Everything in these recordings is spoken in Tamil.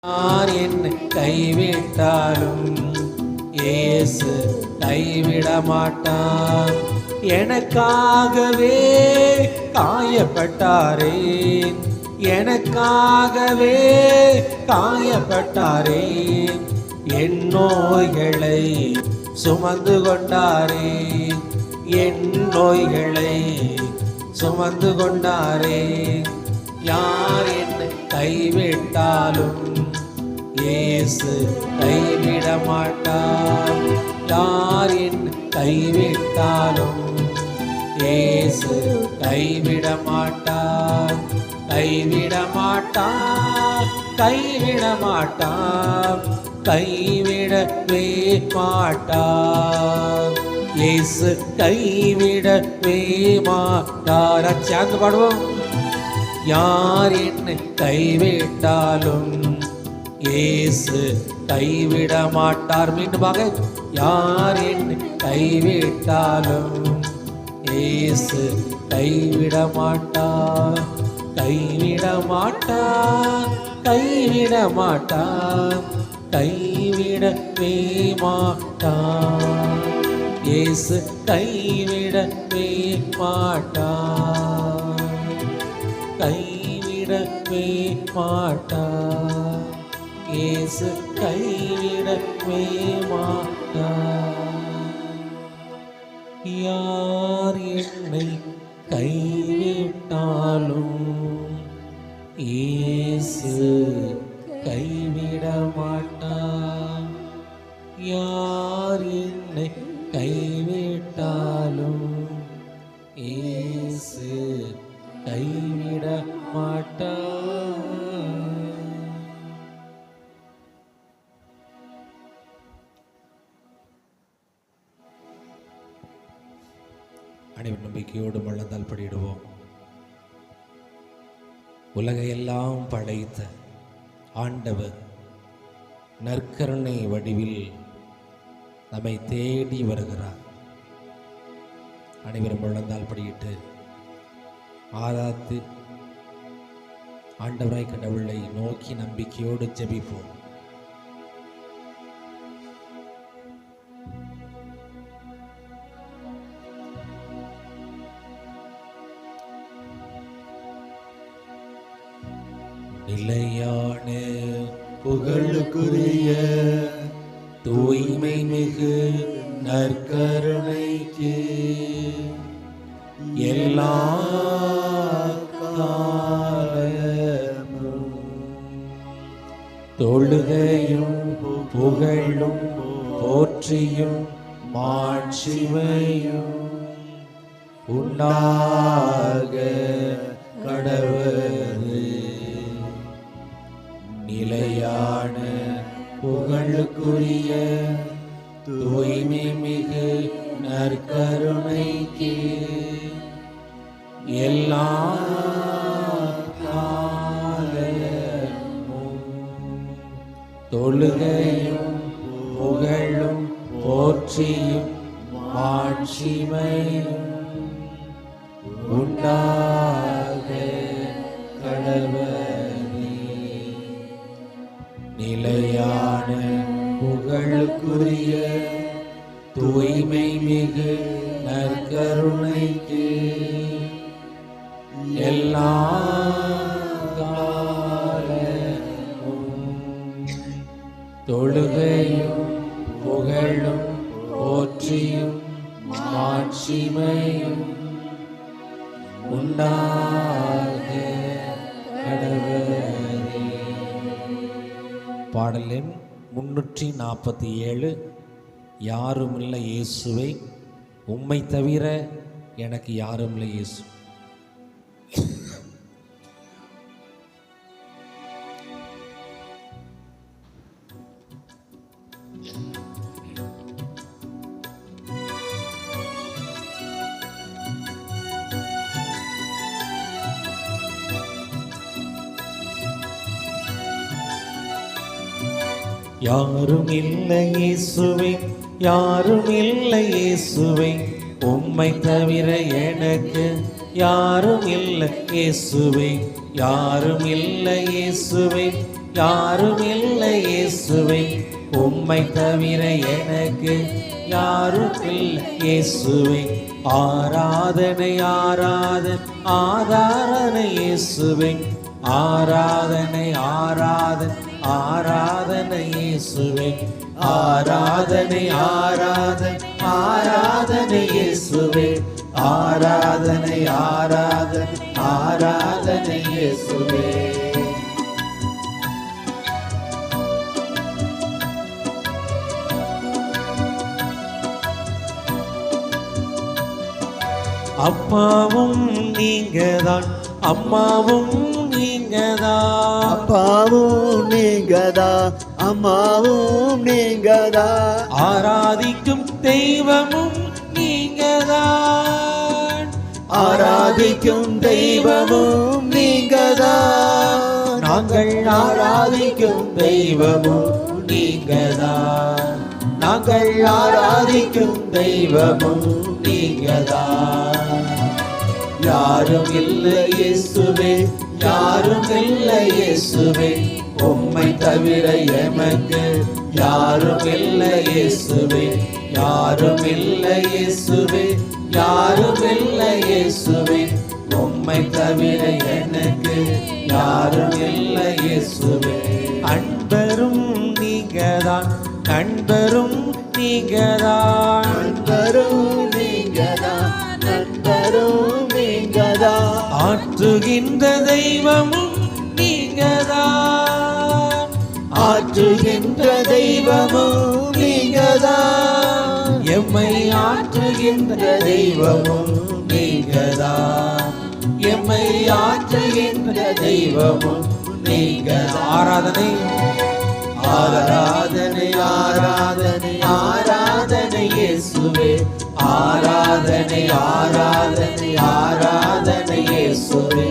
யார் என்னை கைவிட்டாலும் இயேசு கைவிட மாட்டார். எனக்காகவே காயப்பட்டாரே, எனக்காகவே காயப்பட்டாரே, என் நோய்களை சுமந்து கொண்டாரே, என் நோய்களை சுமந்து கொண்டாரே. யார் என்னை கைவிட்டாலும் இயேசு கைவிட மாட்டார். யார் என்னை கைவிட்டாலும் இயேசு கைவிட மாட்டார். கைவிட மாட்டார், கைவிட மாட்டார், கைவிடவே மாட்டார். இயேசு கைவிடவே மாட்டார். சேர்ந்து பாடுவோம். யார் என்னை கைவிட்டாலும் இயேசு கைவிட மாட்டார். மீண்டுமாக, யார் என்னை கைவிட்டாலும் இயேசு கைவிட மாட்டார். கைவிட மாட்டார், கைவிட மாட்டார், கைவிடவே மாட்டார். இயேசு கைவிடவே மாட்டார். கைவிடவே மாட்டார். இயேசு கைவிடவே மாட்டார். யார் என்னை கைவிட்டாலும் இயேசு கைவிட மாட்டார். யார் என்னை கைவிட்டாலும் இயேசு கைவிட மாட்டார். அனைவர் நம்பிக்கையோடு முழந்தால் படியிடுவோம். உலகையெல்லாம் படைத்த ஆண்டவர் நற்கருணை வடிவில் நம்மை தேடி வருகிறார். அனைவரும் முழந்தால் படியிட்டு ஆராத்து ஆண்டவராய் கடவுளை நோக்கி நம்பிக்கையோடு ஜெபிப்போம். நிலையான புகழுக்குரிய தூய்மை மிகு நற்கருணைக்கு எல்லா காலமும் தொழுகையும் புகழும் போற்றியும் மாட்சிமையும் உண்டாக கடவுளே. நிலையான புகழுக்குரிய தூய்மை மிகு நற்கருணைக்கு எல்லா காலமும் தொழுகையும் புகழும் போற்றியும் மாட்சிமையும் உண்டாக கடவுளே. நிலையான புகழுக்குரிய தூய்மை மிகு நற்கருணைக்கு எல்லா காலமும் தொழுகையும் புகழும் போற்றியும் மாட்சிமையும் உண்டாக கடவுளே. பாடல் எண் 347. யாருமில்லை இயேசுவை, உம்மை தவிர எனக்கு யாருமில்லை இயேசு. யாரும் இல்லை இயேசுவே, யாரும் இல்லை இயேசுவே, உம்மை தவிர எனக்கு யாரும் இல்லை இயேசுவே, யாரும் இல்லை இயேசுவே, யாரும் இல்லை இயேசுவே, உம்மை தவிர எனக்கு யாரும் இல்லை இயேசுவே. ஆராதனை ஆராதனை ஆராதனை இயேசுவே, ஆராதனை ஆராதனை ஆராதனை இயேசுவே, ஆராதனை ஆராதனை ஆராதனை இயேசுவே, ஆராதனை ஆராதனை ஆராதனை இயேசுவே. அப்பாவும் நீங்கதான், அம்மாவும் நீங்கதான், அப்பாவும் நீங்கதான், அம்மாவும் நீங்கதான், ஆராதிக்கும் தெய்வமும் நீங்கதான், ஆராதிக்கும் தெய்வமும் நீங்கதான், நாங்கள் ஆராதிக்கும் தெய்வமும் நீங்கதான், நாங்கள் ஆராதிக்கும் தெய்வமும் நீங்கதான். யாரும் இல்லை இயேசுவே, யாரும் இல்லை இயேசுவே, உம்மை தவிர எமக்கு யாரும் இல்லை இயேசுவே, யாரும் இல்லை இயேசுவே, யாரும் இல்லை இயேசுவே, உம்மை தவிர எனக்கு யாரும் இல்லை இயேசுவே. அன்பரும் நீங்கதான், நண்பரும் நீங்கதான், நண்பரும் நீங்கதான், நண்பரும் நீங்கதான், ஆற்றுகின்ற தெய்வமும் நீங்கதான், ஆற்றுகின்ற தெய்வமும் நீங்கதான், எம்மை ஆற்றுகின்ற தெய்வமும் நீங்கதான், எம்மை ஆற்றுகின்ற தெய்வமும் நீங்கதான். ஆராதனை ஆராதனை ஆராதனை ஆராதனை இயேசுவே, ஆராதனை ஆராதனை ஆராதனை இயேசுவே,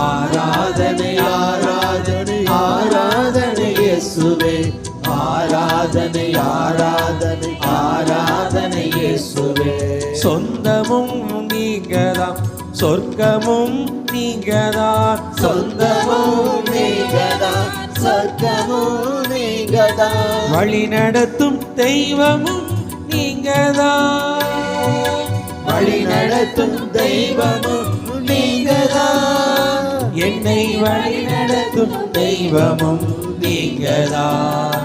ஆராதனை ஆராதனை ஆராதனை இயேசுவே, ஆராதனை ஆராதனை ஆராதனை இயேசுவே. சொந்தமும் நீங்கதான், சொர்க்கமும் நீங்கதான், சொந்தமும் நீங்கதான், சொர்க்கமும் நீங்கதான், வழி நடத்தும் தெய்வமும் நீங்கதான், வழி நடத்தும் தெய்வமும் நீங்கதான், என்னை வழி நடத்தும் தெய்வமும் நீங்கதான்,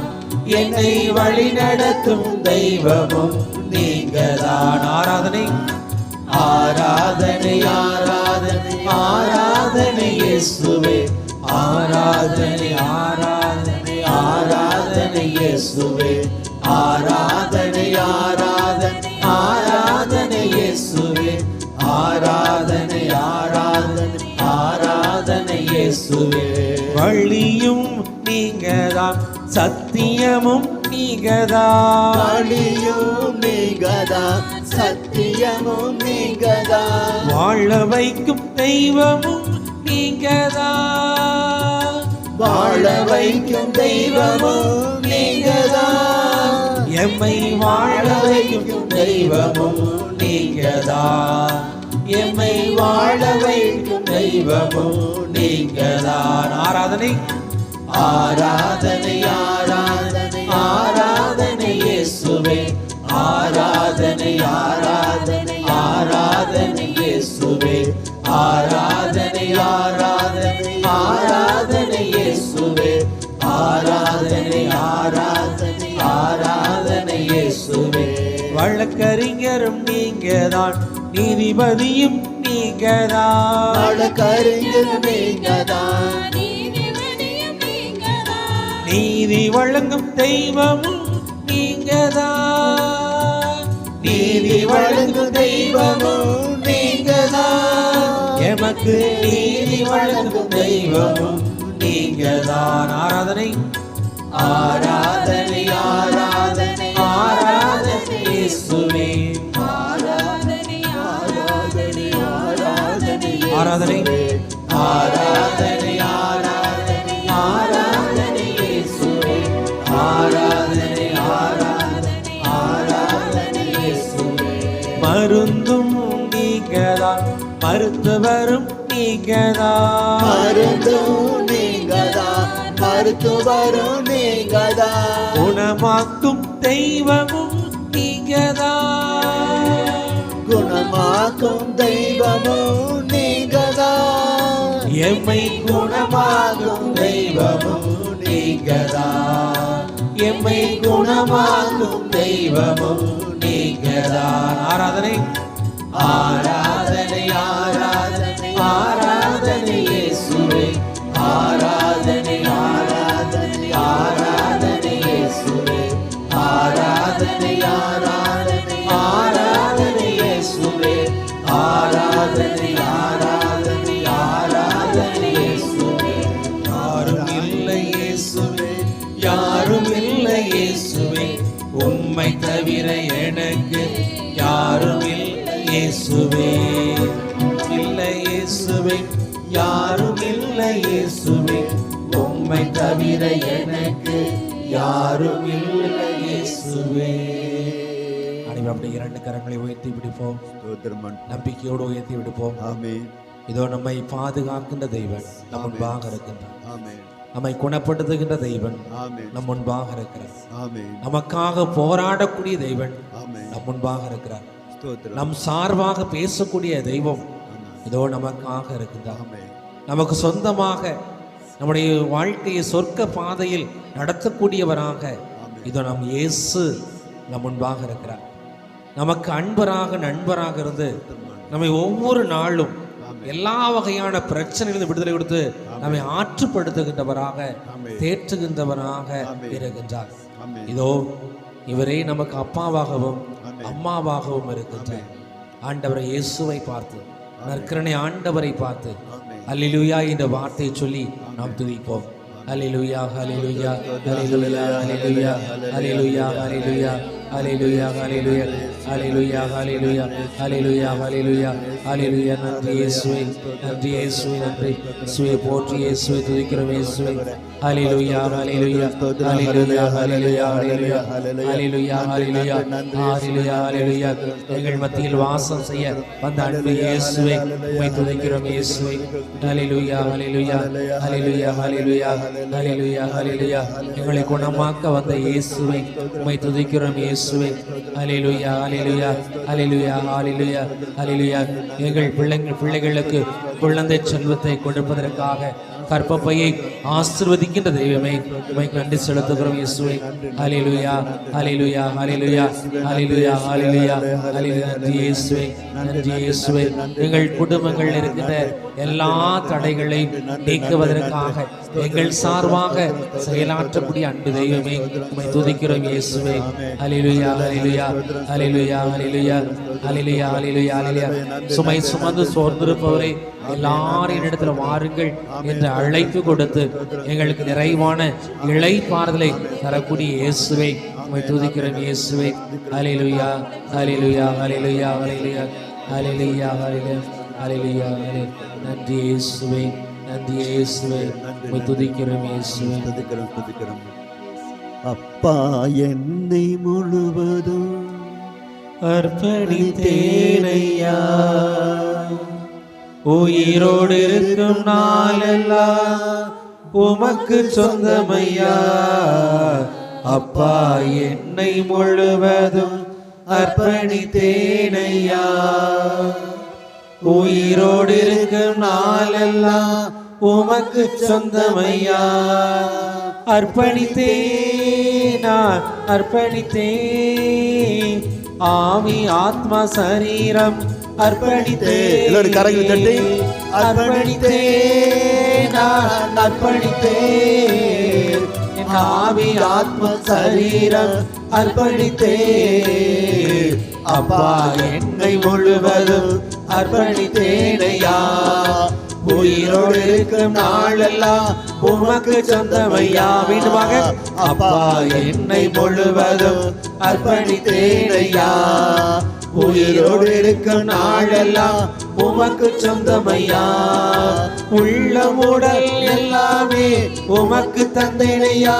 என்னை வழி நடத்தும் தெய்வமும் நீங்கதான். ஆராதனை ஆராதனை ஆராதனை ஆராதனை இயேசுவே, ஆராதனை ஆராதனை ஆராதனை இயேசுவே, ஆராதனை ஆராதனை ஆராதனை இயேசுவே, ஆராதனை ஆராதனை ஆராதனை இயேசுவே. வழியும் நீங்கதான், சத்தியமும் நீங்கதான், வழியும் நீங்கதான், சத்தியமும் நீங்கதான், வாழ வைக்கும் தெய்வமும் நீங்கதான், வாழ வைக்கும் தெய்வமும் நீங்கதான், எம்மை வாழ வைக்கும் தெய்வமும் நீங்கதான், எம்மை வாழ வைக்கும் தெய்வமும் நீங்கதான். ஆராதனை ஆராதனை ஆராதனை ஆராதனை இயேசுவே, ஆராதனை ஆராதனை ஆராதனை இயேசுவே, ஆராதனை ஆராதனை ஆராதனை இயேசுவே, ஆராதனை ஆராதனை ஆராதனை இயேசுவே. வழக்கறிஞரும் நீங்கதான், நீதிபதியும் நீங்கதான், வழக்கறிஞரும் நீங்கதான், நீதி வழங்கும் தெய்வமும் நீங்கதான், நீதி வழங்கும் தெய்வமும் நீங்கதான், எமக்கு நீதி வழங்கும் தெய்வமும் நீங்கதான். ஆராதனை ஆராதனை ஆராதனை ஆராதனை இயேசுவே, ஆராதனை ஆராதனை ஆராதனை ஆராதனை ஆராதனை ஆராதனை ஆராதனை இயேசுவே, ஆராதனை ஆராதனை ஆராதனை இயேசுவே. மருந்தும் நீங்கதான், மருத்துவரும் நீங்கதான், மருந்தும் நீங்கதான், மருத்துவரும் நீங்கதான், குணமாக்கும் தெய்வமும் நீங்கதான், குணமாக்கும் தெய்வமும் நீங்கதான், எம்மை குணமாக்கும் தெய்வமும் நீங்கதான், எம்மை குணமாக்கும் தெய்வமும் நீங்கதான். ஆராதனை ஆராதனை ஆராதனை ஆராதனை இயேசுவே, ஆராதனை ஆராதனை ஆராதனை இயேசுவே, ஆராதனை ஆராதனை ஆராதனை இயேசுவே, ஆராதனை ஆராதனை ஆராதனை இயேசுவே. யாரும் இல்லை இயேசுவே, யாரும் இல்லை இயேசுவே, உம்மை தவிர எனக்கு யாரும் இல்லை இயேசுவே, இல்லை இயேசுவே, யாரும் இல்லை இயேசுவே, உம்மை தவிர எனக்கு யாரும் இல்லை இயேசுவே. அனைவரும் அப்படியே இரண்டு கரங்களை உயர்த்தி விடுப்போம், நம்பிக்கையோடு உயர்த்தி விடுப்போம். ஆமென். இதோ நம்மை பாதுகாக்கின்ற தெய்வன் நம் முன்பாக இருக்கின்றார், ஆமென். நம்மை குணப்படுத்துகின்ற தெய்வன் ஆமென். நம் முன்பாக இருக்கிறார், ஆமென். நமக்காக போராடக்கூடிய தெய்வன் ஆமென். நம் முன்பாக இருக்கிறார், ஸ்தோத்திரம். நம் சார்பாக பேசக்கூடிய தெய்வம் ஆமென். இதோ நமக்காக இருக்கின்றார். ஆமென். நமக்கு சொந்தமாக நம்முடைய வாழ்க்கையை சொர்க்க பாதையில் நடத்தக்கூடியவராக இதோ நம் இயேசு நம் முன்பாக இருக்கிறார். நமக்கு அன்பராக நண்பராக இருந்து நம்மை ஒவ்வொரு நாளும் எல்லா வகையான பிரச்சனைகளிலிருந்து விடுதலை கொடுத்து நம்மை ஆற்றுப்படுத்துகின்றவராக தேற்றுகின்றவராக இருக்கின்றார். இதோ இவரே நமக்கு அப்பாவாகவும் அம்மாவாகவும் இருக்கின்றார். ஆண்டவரை இயேசுவை பார்த்து, நற்கரணை ஆண்டவரை பார்த்து அல்லேலூயா என்ற வார்த்தையை சொல்லி நாம் துதிப்போம். அல்லேலூயா அல்லேலூயா அல்லேலூயா அல்லேலூயா அல்லேலூயா அல்லேலூயா அல்லேலூயா அல்லேலூயா அல்லேலூயா அல்லேலூயா அல்லேலூயா அல்லேலூயா அல்லேலூயா. நன்றி இயேசுவே, நன்றி இயேசுவே, நன்றி இயேசுவே, போற்றி இயேசுவே, துதிக்கிறோம் இயேசுவே. அல்லேலூயா அல்லேலூயா அல்லேலூயா அல்லேலூயா அல்லேலூயா அல்லேலூயா அல்லேலூயா அல்லேலூயா அல்லேலூயா. எங்கள் மத்தியில் வாசம் செய்ய வந்த அன்பு இயேசுவே, உம்மை துதிக்கிறோம் இயேசுவே. அல்லேலூயா அல்லேலூயா அல்லேலூயா அல்லேலூயா அல்லேலூயா அல்லேலூயா. எங்களை குணமாக்க வந்த இயேசுவே, உம்மை துதிக்கிறோம் இயேசுவே. அல்லேலூயா அல்லேலூயா அல்லேலூயா அல்லேலூயா அல்லேலூயா. எங்கள் பிள்ளைகளுக்கு குழந்தை செல்வத்தை கொடுப்பதற்காக கற்பப்பையை ஆசீர்வதிக்கின்ற தெய்வமே, உம்மைக்கு நன்றி செலுத்துகிறோம் இயேசுவே. அல்லேலூயா அல்லேலூயா அல்லேலூயா அல்லேலூயா அல்லேலூயா அல்லேலூயா. நன்றி இயேசுவே, நன்றி இயேசுவே. எங்கள் குடும்பங்கள் இருக்கின்ற எல்லா தடைகளையும் நீக்குவதற்காக எங்கள் சார்பாக செயலாற்றக்கூடிய அன்பு தெய்வமே, உம்மை துதிக்கிறோம் இயேசுவே. அல்லேலூயா அல்லேலூயா அல்லேலூயா அல்லேலூயா அல்லேலூயா அல்லேலூயா அல்லேலூயா. சுமை சுமந்து சோர்ந்திருப்பவரை எல்லாரின் இடத்துல வாருங்கள் என்று அழைப்பு கொடுத்து எங்களுக்கு நிறைவான இளைப்பாறுதலை தரக்கூடிய இயேசுவை, உம்மை துதிக்கிறோம் இயேசுவை. அல்லேலூயா அல்லேலூயா அல்லேலூயா அல்லேலூயா அல்லேலூயா அல்லேலூயா அல்லேலூயா. நன்றி இயேசுவே, நன்றி இயேசுவே, உம்மை துதிக்கிறோம் இயேசுவே. அப்பா என்னை முழுவதும் அர்ப்பணித்தேனையா, உயிரோடு இருக்கும் நாளெல்லாம் உமக்கு சொந்தமையா. அப்பா என்னை முழுவதும் அர்ப்பணித்தேனையா, உயிரோடு இருக்கும் நாளெல்லாம் உமக்கு சொந்தமையா. அர்ப்பணித்தேனா அர்ப்பணித்தேன், ஆவி ஆத்மா சரீரம் அர்ப்பணித்தேன். கரங்கள் தட்டி அர்ப்பணித்தேன், நான் அர்ப்பணித்தேன். என் ஆவி ஆத்மா சரீரம் அர்ப்பணித்தேன். அப்பா என்னை முழுவதும் அர்ப்பணித்தேனையா, உயிரோடு இருக்கும் நாளெல்லாம் உமக்கு சொந்தமையா. மீண்டுமாக அப்பா என்னை முழுவதும் அர்ப்பணித்தேனையா, உயிரோடு இருக்கும் நாளெல்லாம் உமக்கு சொந்தமையா. உள்ளமுடல் எல்லாமே உமக்கு தந்தேனையா,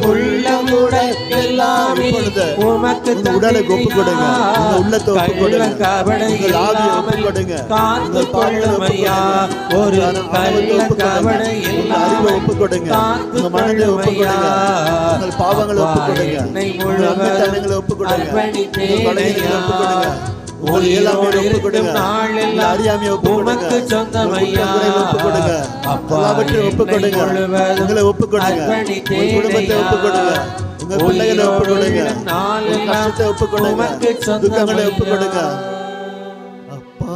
உள்ளம் கூட எல்லாமே உமக்கு உங்க உடலை ஒப்பு கொடுங்க, உங்க உள்ளத்தை ஒப்பு கொடுங்க, உங்கள் ஆவியை ஒப்பு கொடுங்க, உங்கள் பாவங்களை ஒப்பு கொடுங்க, ஒரு அறிவை ஒப்பு கொடுங்க, உங்க மனதை ஒப்பு கொடுங்க, உங்கள் பாவங்களை ஒப்பு கொடுங்க, உங்கள் அன்பத்தனங்களை ஒப்பு கொடுங்க, உங்கள் பலகீனங்களை ஒப்பு கொடுங்க, உங்கள் இயலாமையை ஒப்பு கொடுங்க, உங்கள் அறியாமையை ஒப்பு கொடுங்க, உங்கள் ஒப்பு கொடுங்க, எல்லாவற்றையும் ஒப்பு கொடுங்க, உங்களை ஒப்பு கொடுங்க, உங்கள் குடும்பத்தை ஒப்பு கொடுங்க, உங்க பிள்ளைகளை ஒப்பு கொடுங்க, உங்க கஷ்டத்தை ஒப்பு கொடுங்க, துக்கங்களை ஒப்பு கொடுங்க. அப்பா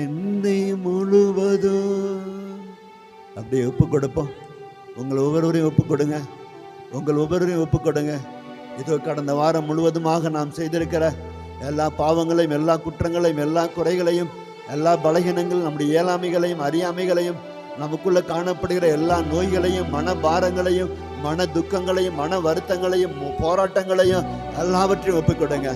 என்னை முழுவதும் அப்படியே ஒப்பு கொடுப்போம். உங்கள் ஒவ்வொருவரையும் ஒப்பு கொடுங்க, உங்கள் ஒவ்வொருவரையும் ஒப்பு கொடுங்க. இதோ கடந்த வாரம் முழுவதுமாக நாம் செய்திருக்கிற எல்லா பாவங்களையும், எல்லா குற்றங்களையும், எல்லா குறைகளையும், எல்லா பலகீனங்களும், நம்முடைய இயலாமைகளையும், அறியாமைகளையும், நமக்குள்ள காணப்படுகிற எல்லா நோய்களையும், மன பாரங்களையும், மன துக்கங்களையும், மன வருத்தங்களையும், போராட்டங்களையும் எல்லாவற்றையும் ஒப்பு கொடுங்க.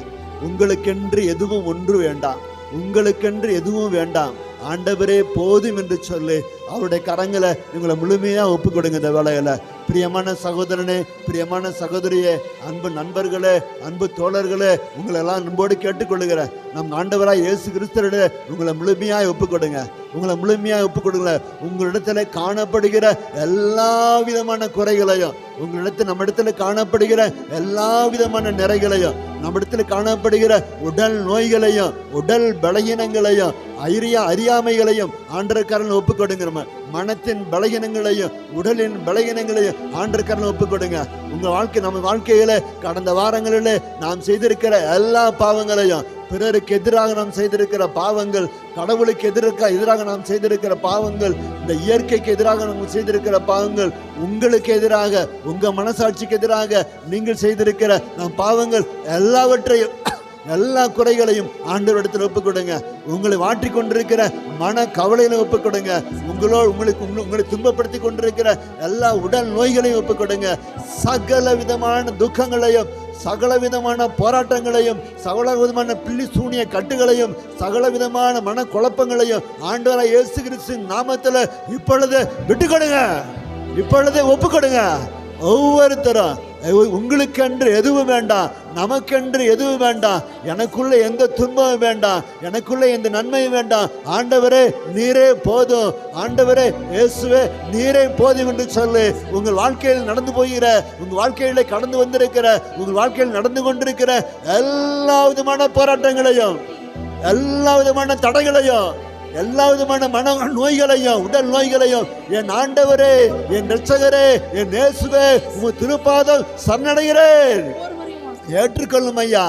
உங்களுக்கென்று எதுவும் ஒன்று வேண்டாம், உங்களுக்கென்று எதுவும் வேண்டாம். ஆண்டவரே போதும் என்று சொல்லி அவருடைய கரங்களை உங்களை முழுமையா ஒப்பு கொடுங்க. இந்த வேளையில பிரியமான சகோதரனே, பிரியமான சகோதரியே, அன்பு நண்பர்களே, அன்பு தோழர்களே, உங்களை எல்லாம் அன்போடு கேட்டுக்கொள்ளுகிற நம் ஆண்டவராய் இயேசு கிறிஸ்துவிட உங்களை முழுமையாய் ஒப்பு கொடுங்க, உங்களை முழுமையாய் ஒப்பு கொடுங்க. உங்களிடத்துல காணப்படுகிற எல்லா விதமான குறைகளையும், உங்களிடத்தில் நம்ம இடத்துல காணப்படுகிற எல்லா விதமான நிறைகளையும், நம்ம இடத்துல காணப்படுகிற உடல் நோய்களையும், உடல் பலகீனங்களையும், அறியாமைகளையும் ஆண்டவர்காரன் ஒப்பு கொடுங்க. மனத்தின் பலகீனங்களையும், உடலின் பலகீனங்களையும் ஆண்டவர்காரன் ஒப்பு கொடுங்க. உங்க வாழ்க்கை, நம்ம வாழ்க்கையில கடந்த வாரங்களில் நாம் செய்திருக்கிற எல்லா பாவங்களையும், பிறருக்கு எதிராக நாம் செய்திருக்கிற பாவங்கள், கடவுளுக்கு எதிராக நாம் செய்திருக்கிற பாவங்கள், இந்த இயற்கைக்கு எதிராக நாம் செய்திருக்கிற பாவங்கள், உங்களுக்கு எதிராக, உங்க மனசாட்சிக்கு எதிராக நீங்கள் செய்திருக்கிற நம் பாவங்கள் எல்லாவற்றையும், எல்லா குறைகளையும் ஆண்டவரிடத்தில் ஒப்பு கொடுங்க. உங்களை வாட்டி கொண்டிருக்கிற மன கவலையில ஒப்பு கொடுங்க. உங்களை துன்பப்படுத்தி கொண்டிருக்கிற எல்லா உடல் நோய்களையும் ஒப்பு கொடுங்க. சகல விதமான துக்கங்களையும், சகல விதமான போராட்டங்களையும், சகல விதமான பில்லி சூனிய கட்டுகளையும், சகல விதமான மன குழப்பங்களையும் ஆண்டவராய் இயேசு கிறிஸ்துவின் நாமத்தில் இப்பொழுது விட்டு கொடுங்க, இப்பொழுது ஒப்பு கொடுங்க. ஒவ்வொருத்தரும் உங்களுக்கென்று எதுவும் வேண்டாம், நமக்கென்று எதுவும் வேண்டாம், எனக்குள்ள எந்த துன்பமும் வேண்டாம், எனக்குள்ள எந்த நன்மையும் வேண்டாம். ஆண்டவரே நீரே போதும், ஆண்டவரே இயேசுவே நீரே போதும் என்று சொல்லி உங்கள் வாழ்க்கையில் நடந்து போகிற, உங்கள் வாழ்க்கையில கடந்து வந்திருக்கிற, உங்கள் வாழ்க்கையில் நடந்து கொண்டிருக்கிற எல்லா விதமான போராட்டங்களையும், எல்லா விதமான தடைகளையும், எல்லா விதமான மன நோய்களையும், உடல் நோய்களையும் என் ஆண்டவரே, என் இரட்சகரே, என் இயேசுவே உமது திருப்பாதம் சரணடைகிறேன். ஏற்றுக்கொள்ளும் ஐயா,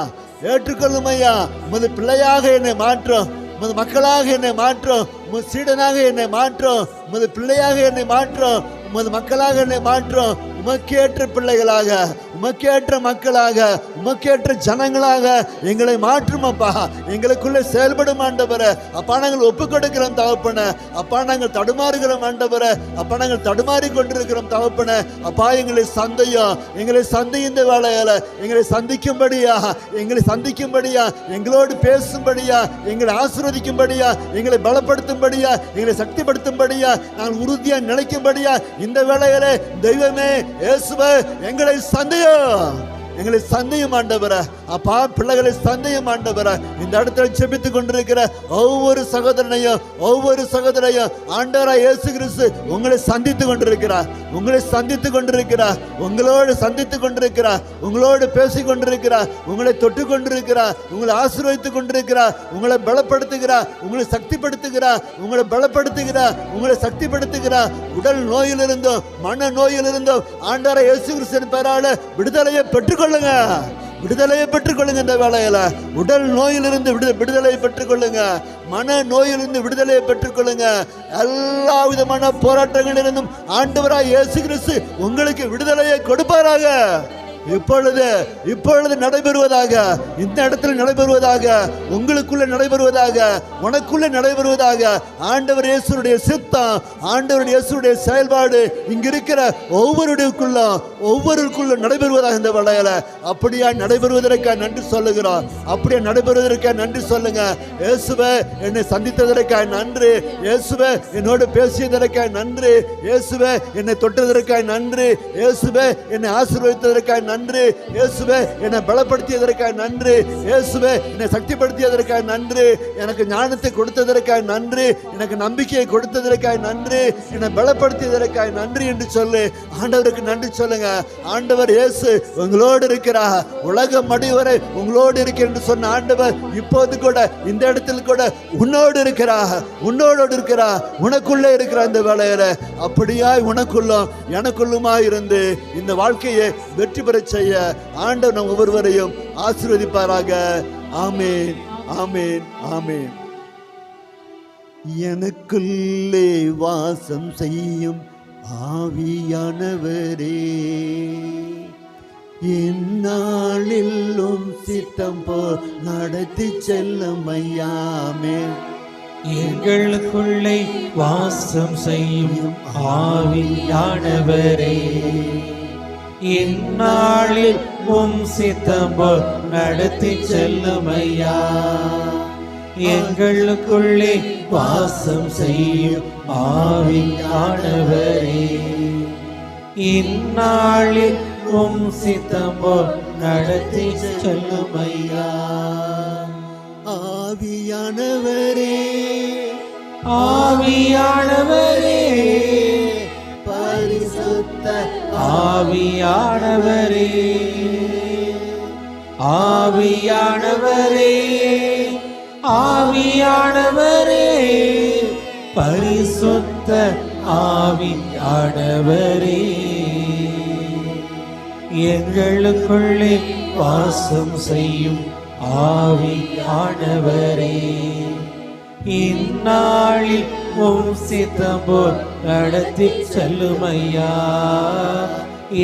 ஏற்றுக்கொள்ளும் ஐயா. உமது பிள்ளையாக என்னை மாற்றும், உமது மக்களாக என்னை மாற்றும், உமது சீடனாக என்னை மாற்றும், உமது பிள்ளையாக என்னை மாற்றும், உமது மக்களாக என்னை மாற்றும். உமக்கேற்ற பிள்ளைகளாக, உமக்கேற்ற மக்களாக, உமக்கேற்ற ஜனங்களாக எங்களை மாற்றும் அப்பா. எங்களுக்குள்ளே செயல்படும் ஆண்டவரே. அப்பா நாங்கள் ஒப்பு கொடுக்கிறோம் தகப்பனே. அப்பா நாங்கள் தடுமாறுகிறோம் ஆண்டவரே. அப்பா நாங்கள் தடுமாறி கொண்டிருக்கிறோம் தகப்பனே. அப்பா எங்களை சந்தையும், எங்களை சந்தையின் வேலையில எங்களை சந்திக்கும்படியா, எங்களை சந்திக்கும்படியா, எங்களோடு பேசும்படியா, எங்களை ஆசீர்வதிக்கும்படியா, எங்களை பலப்படுத்தும்படியா, எங்களை சக்திப்படுத்தும்படியா, நாங்கள் உறுதியா நிலைக்கும்படியா இந்த வேளையில தெய்வமே இயேசுவே எங்களை சந்தையும், எங்களை சந்தையும் ஆண்டவரே. அப்பா பிள்ளைகளை சந்தையும் ஆண்டவரே. இந்த இடத்துல செபித்துக் கொண்டிருக்கிற ஒவ்வொரு சகோதரனையும், ஒவ்வொரு சகோதரையும் ஆண்டவராய் இயேசு கிறிஸ்து உங்களை சந்தித்துக் கொண்டிருக்கிறார், உங்களை சந்தித்துக் கொண்டிருக்கிறார், உங்களோடு சந்தித்துக் கொண்டிருக்கிறார், உங்களோடு பேசிக் கொண்டிருக்கிறார், உங்களை தொட்டு கொண்டிருக்கிறார், உங்களை ஆசீர்வதித்துக் கொண்டிருக்கிறார், உங்களை பலப்படுத்துகிறார், உங்களை சக்திப்படுத்துகிறார், உங்களை பலப்படுத்துகிறார், உங்களை சக்திப்படுத்துகிறார். உடல் நோயிலிருந்தும் மன நோயிலிருந்தும் ஆண்டவராய் இயேசு கிறிஸ்துவின் பெயரால விடுதலையை பெற்றுக்கொள்ளுங்க, விடுதலையை பெற்றுக்கொள்ளுங்க. இந்த வேளையில உடல் நோயிலிருந்து விடுதலையை பெற்றுக்கொள்ளுங்க, மன நோயிலிருந்து விடுதலையை பெற்றுக்கொள்ளுங்க. எல்லா விதமான போராட்டங்களிலிருந்தும் ஆண்டவராய் இயேசு கிறிஸ்து உங்களுக்கு விடுதலையை கொடுப்பாராக. இப்பொழுது நடைபெறுவதாக, இந்த இடத்துல நடைபெறுவதாக, உங்களுக்குள்ள நடைபெறுவதாக, உனக்குள்ள நடைபெறுவதாக. ஆண்டவர் இயேசுடைய சித்தம், ஆண்டவர் இயேசுடைய செயல்பாடு இங்க இருக்கிற ஒவ்வொருக்குள்ள நடைபெறுவதாக இந்த வேளையில. அப்படியா நடைபெறுவதற்காக நன்றி சொல்லுகிறோம், அப்படியே நடைபெறுவதற்காக நன்றி சொல்லுங்க. இயேசுவே என்னை சந்தித்ததற்காக நன்றி, இயேசுவே என்னோடு பேசியதற்காக நன்றி, இயேசுவே என்னை தொட்டதற்காக நன்றி, இயேசுவே என்னை ஆசீர்வதித்ததற்காக நன்றி இயேசுவே, என்னை பலப்படுத்தியதற்காக நன்றி இயேசுவே, என்னை சக்திப்படுத்தியதற்காக நன்றி, எனக்கு ஞானத்தை கொடுத்ததற்காக நன்றி, எனக்கு நம்பிக்கையை கொடுத்ததற்காக நன்றி, என்னை பலப்படுத்தியதற்காக நன்றி என்று சொல்லு. ஆண்டவருக்கு நன்றி சொல்லுங்க. ஆண்டவர் இயேசு உங்களோடு இருக்கிறார், உலகம் முடிவரை உங்களோடு இருக்கிற என்று சொன்ன ஆண்டவர் இப்போது கூட இந்த இடத்தில் கூட உன்னோடு இருக்கிறார், உன்னோடு இருக்கிறார், உனக்குள்ளே இருக்கிற அந்த வேளையில அப்படியாய் உனக்குள்ளும் எனக்குள்ளுமா இருந்து இந்த வாழ்க்கையை வெற்றி பெற செய்ய ஆண்டவர் நம் ஒவ்வொருவரையும் ஆசீர்வதிப்பாராக. ஆமேன், ஆமேன், ஆமேன். எனக்குள்ளே வாசம் செய்யும் ஆவியானவரே, என்னாளிலும் சித்தம் போல் நடத்தி செல்லும் ஐயாமே. எங்களுக்குள்ளே வாசம் செய்யும் ஆவியானவரே, இந்நாளில் உம் சித்தம் போல் நடத்தி செல்லும் ஐயா. எங்களுக்குள்ளே வாசம் செய்யும் ஆவியானவரே, இந்நாளில் உம் சித்தம் போல் நடத்தி செல்லும் ஐயா. ஆவியானவரே, ஆவியானவரே, பரிசுத்த ஆவியானவரே, ஆவியானவரே, ஆவியானவரே, பரிசுத்த ஆவியானவரே, எங்களுக்குள்ளே வாசம் செய்யும் ஆவியானவரே, இந்நாளில் உம் சித்தம் போல் நடத்தி செல்லும் ஐயா.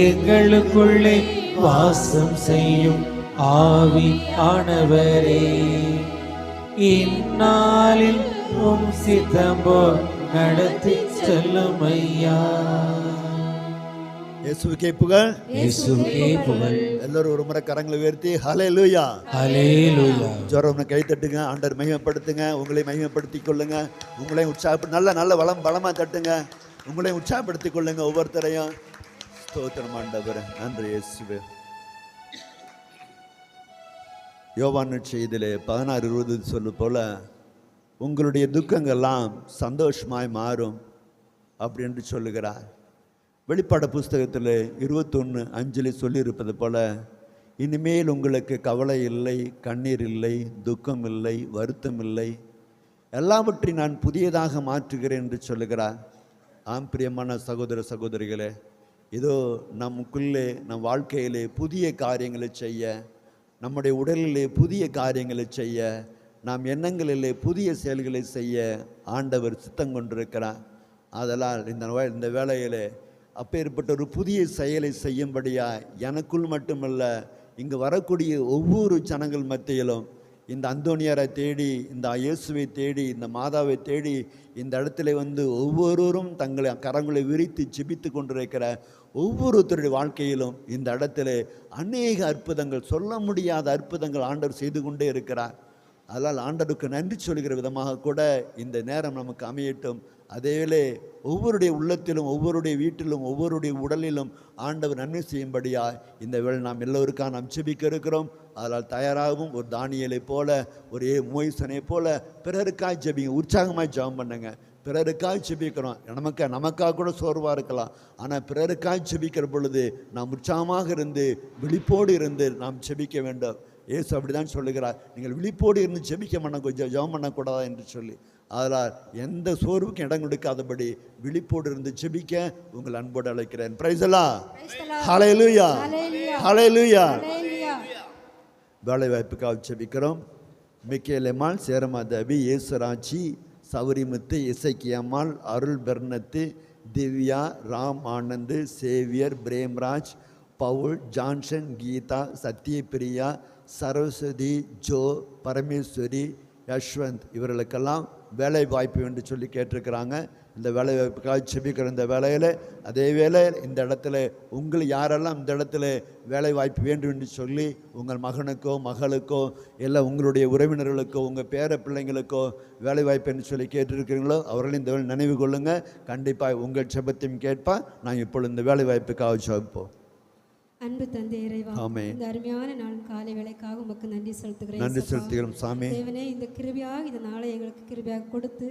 எங்களுக்குள்ளே வாசம் செய்யும் ஆவியானவரே, இந்நாளில் உம் சித்தம் போல் நடத்தி செல்லும் ஐயா. இயேசுவுக்கே புகழ், இயேசுவுக்கே புகழ். எல்லாரும் ஒரு முறை கரங்களை உயர்த்தி ஹல்லேலூயா, ஹல்லேலூயா. ஜோரம் கை தட்டுங்க, ஆண்டவர் மகிமைப்படுத்துங்க, உங்களை மகிமைப்படுத்திக் கொள்ளுங்க, உங்களையும் உற்சாகப்படுத்தி நல்ல பலமா தட்டுங்க, உங்களையும் உற்சாகப்படுத்திக் கொள்ளுங்க ஒவ்வொருத்தரையும். ஸ்தோத்திரம் ஆண்டவரே, நன்றி இயேசுவே. யோவான் செய்தியிலே 16:20 சொல்லு போல உங்களுடைய துக்கங்கள்லாம் சந்தோஷமாய் மாறும் அப்படி என்று சொல்லுகிறார். வெளிப்பாடு புஸ்தகத்தில் 21:5 சொல்லியிருப்பது போல இனிமேல் உங்களுக்கு கவலை இல்லை, கண்ணீர் இல்லை, துக்கம் இல்லை, வருத்தம் இல்லை, எல்லாவற்றையும் நான் புதியதாக மாற்றுகிறேன் என்று சொல்லுகிறார். ஆம் பிரியமான சகோதர சகோதரிகளே, இதோ நமக்குள்ளே நம் வாழ்க்கையிலே புதிய காரியங்களை செய்ய, நம்முடைய உடலிலே புதிய காரியங்களை செய்ய, நாம் எண்ணங்களிலே புதிய செயல்களை செய்ய ஆண்டவர் சித்தம் கொண்டிருக்கிறார். அதனால் இந்த வேளையிலே அப்பேற்பட்ட ஒரு புதிய செயலை செய்யும்படியா எனக்குள் மட்டுமல்ல, இங்கு வரக்கூடிய ஒவ்வொரு ஜனங்கள் மத்தியிலும் இந்த அந்தோனியாரை தேடி, இந்த இயேசுவை தேடி, இந்த மாதாவை தேடி இந்த இடத்துல வந்து ஒவ்வொருவரும் தங்களை கரங்களை விரித்து ஜெபித்து கொண்டிருக்கிற ஒவ்வொருத்தருடைய வாழ்க்கையிலும் இந்த இடத்துல அநேக அற்புதங்கள், சொல்ல முடியாத அற்புதங்கள் ஆண்டவர் செய்து கொண்டே இருக்கிறார். அதனால் ஆண்டவருக்கு நன்றி சொல்கிற விதமாக கூட இந்த நேரம் நமக்கு அமையட்டும். அதேவேளை ஒவ்வொருடைய உள்ளத்திலும், ஒவ்வொருடைய வீட்டிலும், ஒவ்வொருடைய உடலிலும் ஆண்டவர் நன்மை செய்யும்படியா இந்த வேளை நாம் எல்லோருக்காக நாம் ஜெபிக்க இருக்கிறோம். அதனால் தயாராகவும் ஒரு தானியலை போல, ஒரு மோய்சனை போல பிறருக்காய் ஜெபிங்க, உற்சாகமாய் ஜெபம் பண்ணுங்க. பிறருக்காய் ஜெபிக்கிறோம், நமக்காக கூட சோர்வாக இருக்கலாம், ஆனால் பிறருக்காய் ஜெபிக்கிற பொழுது நாம் உற்சாகமாக இருந்து விழிப்போடு இருந்து நாம் ஜெபிக்க வேண்டும். இயேசு அப்படிதான் சொல்லுகிறார், நீங்கள் விழிப்போடு இருந்து ஜெபம் பண்ணக்கூடாதா என்று சொல்லி. அதனால் எந்த சோர்வுக்கும் இடம் கொடுக்காதபடி விழிப்போடு இருந்து ஜெபிக்க உங்கள் அன்போடு அழைக்கிறேன். Praise the lord, hallelujah, hallelujah. வேலை வாய்ப்புக்காக ஜெபிக்கிறோம். Michael Ammal, Cheramadevi, Yesuraji, Sowrimuthu, Isakkiammal, Arul Bernard, Divya, Ram Anand, Xavier, Premraj, Paul, Johnson, Geetha, Sathyapriya, Saraswathi, Jo, Parameswari, Yashwant இவர்களுக்கெல்லாம் வேலை வாய்ப்பு என்று சொல்லி கேட்டிருக்கிறாங்க. இந்த வேலை வாய்ப்புக்காக ஜெபிக்கிற இந்த வேலையில், அதே வேளை இந்த இடத்துல உங்களுக்கு யாரெல்லாம் இந்த இடத்துல வேலை வாய்ப்பு வேண்டும் என்று சொல்லி உங்கள் மகனுக்கோ மகளுக்கோ இல்லை உங்களுடைய உறவினர்களுக்கோ உங்கள் பேர பிள்ளைங்களுக்கோ வேலை வாய்ப்பு என்று சொல்லி கேட்டிருக்கிறீங்களோ அவர்களும் இந்த வேலை நினைவு கொள்ளுங்கள். கண்டிப்பாக உங்கள் ஜெபத்தையும் கேட்பா. நான் இப்பொழுது இந்த வேலை வாய்ப்புக்காக ஜெபிப்போம். அன்பு தந்தை இறைவா, ஆமென். இந்த அருமையான நாள் காலை வேளைக்காக உமக்கு நன்றி செலுத்துகிறேன். நன்றி ஏசப்பா. செலுத்துகிறோம் சாமி. தேவனே, இந்த கிருபையாக இந்த நாளை எங்களுக்கு கிருபையாக கொடுத்து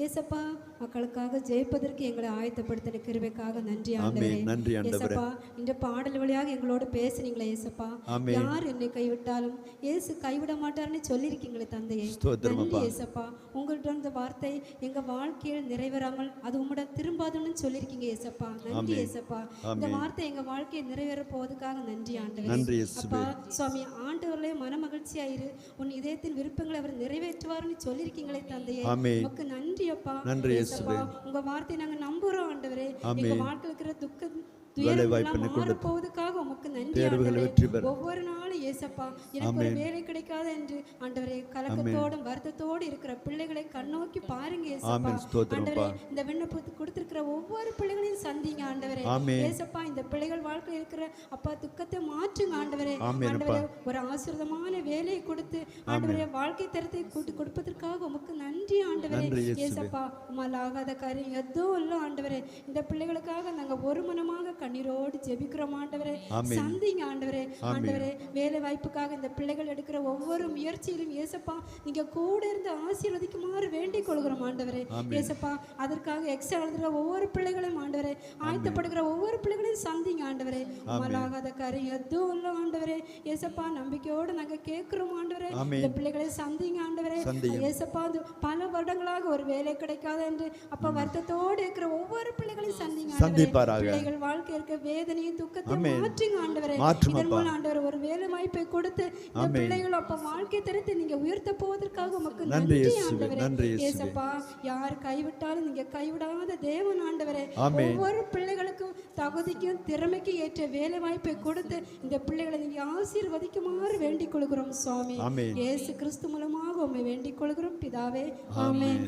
ஏசப்பா மக்களுக்காக ஜெயிப்பதற்கு எங்களை ஆயத்தப்படுத்தின கிருபைக்காக நன்றி ஆண்டவரே. ஆமென். நன்றி ஆண்டவரே. ஏசப்பா, இந்த பாடல் வழியாக எங்களோடு பேசுனீங்களே ஏசப்பா. ஆமென். யார் என்னை கைவிட்டாலும் இயேசு கைவிட மாட்டார்னு சொல்லியிருக்கீங்களே தந்தையே. ஸ்தோத்திரம் நன்றி அப்பா. ஏசப்பா. உங்கள்ட்ட இந்த வார்த்தை எங்க வாழ்க்கையில் நிறைவேறாமல் அது உம்மிடம் திரும்பாதுன்னு சொல்லியிருக்கீங்க ஏசப்பா. நன்றி ஆமென். ஏசப்பா. இந்த ஆமென். வார்த்தை எங்க வாழ்க்கையை நிறைவேற போவதுக்காக நன்றி ஆண்டவரே. நன்றி இயேசுவே. அப்பா சுவாமி, ஆண்டவர்களே மன மகிழ்ச்சியாயிரு, உன் இதயத்தின் விருப்பங்களை அவர் நிறைவேற்றுவார்னு சொல்லியிருக்கீங்களே தந்தையே. ஆமென். உமக்கு நன்றி அப்பா. நன்றி ஏசப்பா, இயேசுவே. உங்க வார்த்தையை நாங்க நம்புறோம் ஆண்டவரே. ஆமென். எங்க வாழ்க்கையில் இருக்கிற துக்கம் வேலை வாய்ப்பினை கொண்டு போவதுக்காக உமக்கு நன்றி தேர்வுகளை ஆண்டவரே. வெற்றி பெற ஒவ்வொரு நாளும் ஏசப்பா எனக்கு ஒரு வேலை கிடைக்காத என்று ஆண்டவரே கலக்கத்தோடும் வருத்தத்தோடு இருக்கிற பிள்ளைகளை கண்ணோக்கி பாருங்க ஏசப்பா. ஆமென். ஸ்தோத்திரம் ஆண்டவரே, அப்பா. இந்த விண்ணப்பத்துக்கு கொடுத்திருக்கிற ஒவ்வொரு பிள்ளைகளையும் சந்திங்க ஆண்டவரே. ஆமென். ஏசப்பா, இந்த பிள்ளைகள் வாழ்க்கையில் இருக்கிற அப்பா துக்கத்தை மாற்றுங்க ஆண்டவரே. ஆமென் ஆண்டவரே, அப்பா. ஒரு ஆசீர்வாதமான வேலையை கொடுத்து ஆண்டவரே வாழ்க்கை தரத்தை கொடுப்பதற்காக உமக்கு நன்றி ஆண்டவரே. நன்றி இயேசுவே. ஏசப்பா, உம்மால் ஆகாத காரியம் எதுவும் இல்லை ஆண்டவரே. இந்த பிள்ளைகளுக்காக நாங்க ஒரு மனமாக கண்ணீரோடு ஜெபிக்கிறோம் ஆண்டவரே. ஆமென். சந்திங்க ஆண்டவரே. ஆமென். ஆண்டவரே, வேலை வாய்ப்புக்காக இந்த பிள்ளைகள் எடுக்கிற ஒவ்வொரு முயற்சியிலும் ஏசப்பா நீங்க கூட இருந்து ஆசீர்வதிக்குமாறு வேண்டிக் கொள்கிறோம் ஆண்டவரே. ஆமென். ஏசப்பா, அதற்காக எக்ஸா எழுதுகிற ஒவ்வொரு பிள்ளைகளையும் ஆண்டவரே, ஆயத்தப்படுகிற ஒவ்வொரு பிள்ளைகளையும் சந்திங்க ஆண்டவரே. உம்மால் ஆகாத காரியம் எதுவும் இல்லை ஆண்டவரே. ஏசப்பா, நம்பிக்கையோடு நாங்க கேட்கிறோம் ஆண்டவரே. ஆமென். இந்த பிள்ளைகளை சந்திங்க ஆண்டவரே. சந்திங்க. ஏசப்பா, அது பல வருடங்களாக ஒரு வேலை கிடைக்காத என்று அப்பா வருத்தத்தோடு இருக்கிற ஒவ்வொரு பிள்ளைகளையும் சந்திங்க ஆண்டவரே. சந்திப்பாராக. பிள்ளைகள் வாழ்க்கை இருக்க வேதனையும் துக்கத்தை ஆமென். மாற்றுங்க ஆண்டவரே. மாற்றும் இதன் அப்பா. மூலம் ஆண்டவர் ஒரு வேலை வாய்ப்பை கொடுத்து இந்த ஆமென். பிள்ளைகள் அப்ப வாழ்க்கை தரத்தை நீங்க உயர்த்த போவதற்காக உமக்கு நன்றி நன்றி இயேசுவே. ஆண்டவரே. நன்றி இயேசுவே. ஏசப்பா, யார் கைவிட்டாலும் நீங்க கைவிடாத தேவன் ஆண்டவரே. ஆமென். ஒவ்வொரு பிள்ளைகளுக்கும் தகுதிக்கும் திறமைக்கு ஏற்ற வேலை வாய்ப்பை கொடுத்து இந்த பிள்ளைகளை நீங்க ஆசீர்வதிக்குமாறு வேண்டிக் கொள்கிறோம் சுவாமி. ஆமென். இயேசு கிறிஸ்து மூலமாக உம்மை வேண்டிக் கொள்கிறோம் பிதாவே. ஆமென்.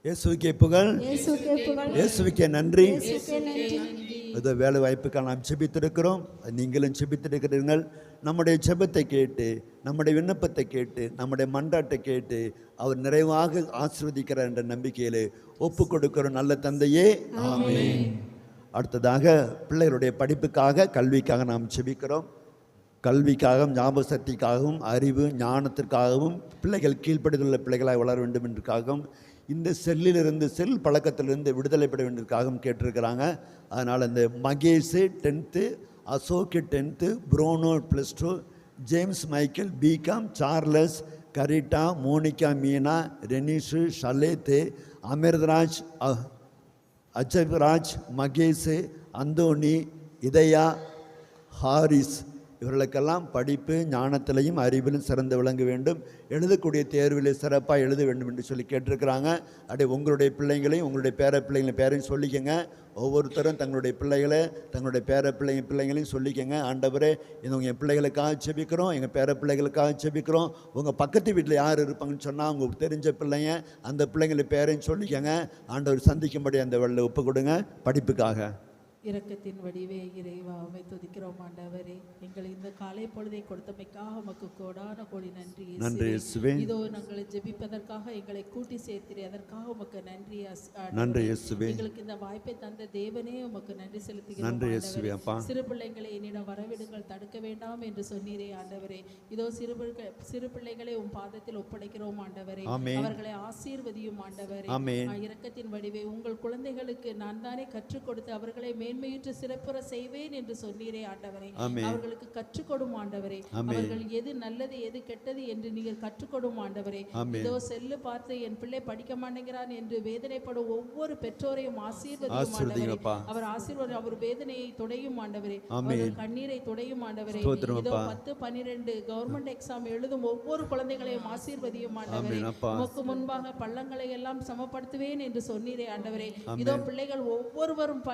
இயேசுவுக்கே புகழ். இயேசுவுக்கே புகழ். இயேசுவுக்கே நன்றி. இயேசுவுக்கே நன்றி. ஏதோ வேலை வாய்ப்புக்காக நாம் செபித்திருக்கிறோம். நீங்களும் செபித்திருக்கிறீர்கள். நம்முடைய செபத்தை கேட்டு, நம்முடைய விண்ணப்பத்தை கேட்டு, நம்முடைய மன்றாட்டை கேட்டு அவர் நிறைவாக ஆசீர்வதிக்கிறார் என்ற நம்பிக்கையில் ஒப்பு கொடுக்கிற நல்ல தந்தையே. ஆமென். அடுத்ததாக பிள்ளைகளுடைய படிப்புக்காக, கல்விக்காக நாம் செபிக்கிறோம். கல்விக்காகவும் ஞாபக சக்திக்காகவும் அறிவு ஞானத்திற்காகவும் பிள்ளைகள் கீழ்ப்படுதலுள்ள பிள்ளைகளாக வளர வேண்டும் என்றுக்காகவும் இந்த செல்லிலிருந்து செல் பழக்கத்திலிருந்து விடுதலை பெற வேண்டியதுக்காகவும் கேட்டிருக்கிறாங்க. அதனால் இந்த Mahesh 10th, Ashok 10th, Bruno +2, James Michael B Com, Charles, Carita, Monica, Meena, Renish, Shaleth, Amirtharaj, Ajayraj, Mahesh, Anthony, Idhaya, Harris இவர்களுக்கெல்லாம் படிப்பு ஞானத்திலையும் அறிவிலும் சிறந்து விளங்க வேண்டும். எழுதக்கூடிய தேர்வில் சிறப்பாக எழுத வேண்டும் என்று சொல்லி கேட்டிருக்கிறாங்க. அப்படியே உங்களுடைய பிள்ளைங்களையும் உங்களுடைய பேர பேரையும் சொல்லிக்கங்க. ஒவ்வொருத்தரும் தங்களுடைய பிள்ளைகளை தங்களுடைய பிள்ளைங்களையும் சொல்லிக்கங்க. ஆண்டவரே, இது என் பிள்ளைகளுக்காக செபிக்கிறோம், எங்கள் பேர பிள்ளைகளுக்காக செபிக்கிறோம். உங்கள் பக்கத்து வீட்டில் யார் இருப்பாங்கன்னு சொன்னால் உங்களுக்கு தெரிஞ்ச பிள்ளைங்க அந்த பிள்ளைங்களை பேரையும் சொல்லிக்கங்க. ஆண்டவர் சந்திக்கும்படி அந்த வெள்ள ஒப்பு கொடுங்க. படிப்புக்காக இரக்கத்தின் வடிவே இறைவா, உம்மை துதிக்கிறோம் ஆண்டவரே. எங்கள் இந்த காலை பொழுதை கொடுத்தமைக்காக உமக்கு கோடான கோடி நன்றி. நன்றி இயேசுவே. இதோ நாங்கள் ஜெபிப்பதற்காக எங்களை கூட்டி சேர்த்தீர், அதற்காக உமக்கு நன்றி. நன்றி இயேசுவே. எங்களுக்கு இந்த வாய்ப்பை தந்த தேவனே உமக்கு நன்றி செலுத்துகிறோம். நன்றி இயேசுவே. அப்பா, சிறு பிள்ளைகளை என்னிடம் வரவிடுங்கள், தடுக்க வேண்டாம் என்று சொன்னீரே ஆண்டவரே. இதோ சிறு பிள்ளைகளை உம் பாதத்தில் ஒப்படைக்கிறோம் ஆண்டவரே. அவர்களை ஆசீர்வதியும் ஆண்டவரே. இரக்கத்தின் வடிவே உங்கள் குழந்தைகளுக்கு நான் தானே கற்றுக் கொடுத்து அவர்களை மேன்மையுற்று சிறப்புற செய்வேன் என்று சொன்னீரே ஆண்டவரே. அவர்களுக்கு கற்றுக்கொடும் ஆண்டவரே. அவர்கள் எது நல்லது எது கெட்டது என்று நீங்கள் கற்றுக்கொடும் ஆண்டவரே. இதோ செல்லு பார்த்து என் பிள்ளை படிக்க மாட்டேங்கிறான் என்று வேதனைப்படும் ஒவ்வொரு பெற்றோரையும் ஆசீர்வதியும் ஆண்டவரே. அவர் ஆசீர்வாதம், அவர் வேதனையை தொடையும் ஆண்டவரே. அவர்கள் கண்ணீரை தொடையும் ஆண்டவரே. இதோ 10, 12 கவர்மெண்ட் எக்ஸாம் எழுதும் ஒவ்வொரு குழந்தைகளையும் ஆசீர்வதியும் ஆண்டவரே. உமக்கு முன்பாக பள்ளங்களை எல்லாம் சமப்படுத்துவேன் என்று சொன்னீரே ஆண்டவரே. இதோ பிள்ளைகள் ஒவ்வொருவரும்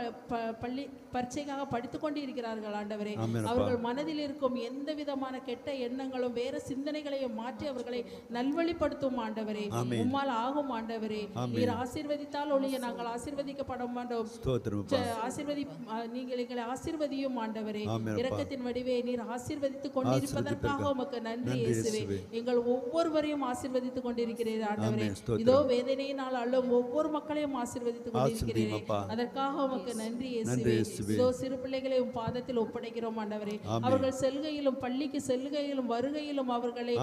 பள்ளி பரீட்சைக்காக படித்துக் கொண்டு இருக்கிறார்கள் ஆண்டவரே. அவர்கள் மனதில் இருக்கும் எந்த விதமான கெட்ட எண்ணங்களும் வேற சிந்தனைகளையும் மாற்றி அவர்களை நல்வழிப்படுத்தும் ஆண்டவரே. உம்மால் ஆகும் ஆண்டவரே. நீர் ஆசீர்வதித்தால் ஒழிய நாங்கள் ஆசீர்வதிக்கப்பட மாட்டோம். நீங்கள் எங்களை ஆசீர்வதியும் ஆண்டவரே. இரக்கத்தின் வடிவே நீர் ஆசீர்வதித்துக் கொண்டிருப்பதற்காக உமக்கு நன்றி இயேசுவே. எங்கள் ஒவ்வொருவரையும் ஆசீர்வதித்துக் கொண்டிருக்கிறீர் ஆண்டவரே. இதோ வேதனையினால் அள்ளும் ஒவ்வொரு மக்களையும் ஆசீர்வதித்துக் கொண்டிருக்கிறீர். அதற்காக உமக்கு நன்றி இயேசுவே. நன்றி இயேசுவே. இதோ சிறு பிள்ளைகளை உம் பாதத்தில் ஒப்படைக்கிறோம் ஆண்டவரே. அவர்கள் செல்கையிலும் பள்ளிக்கு செல்கையிலும் வருகையிலும் அவர்களை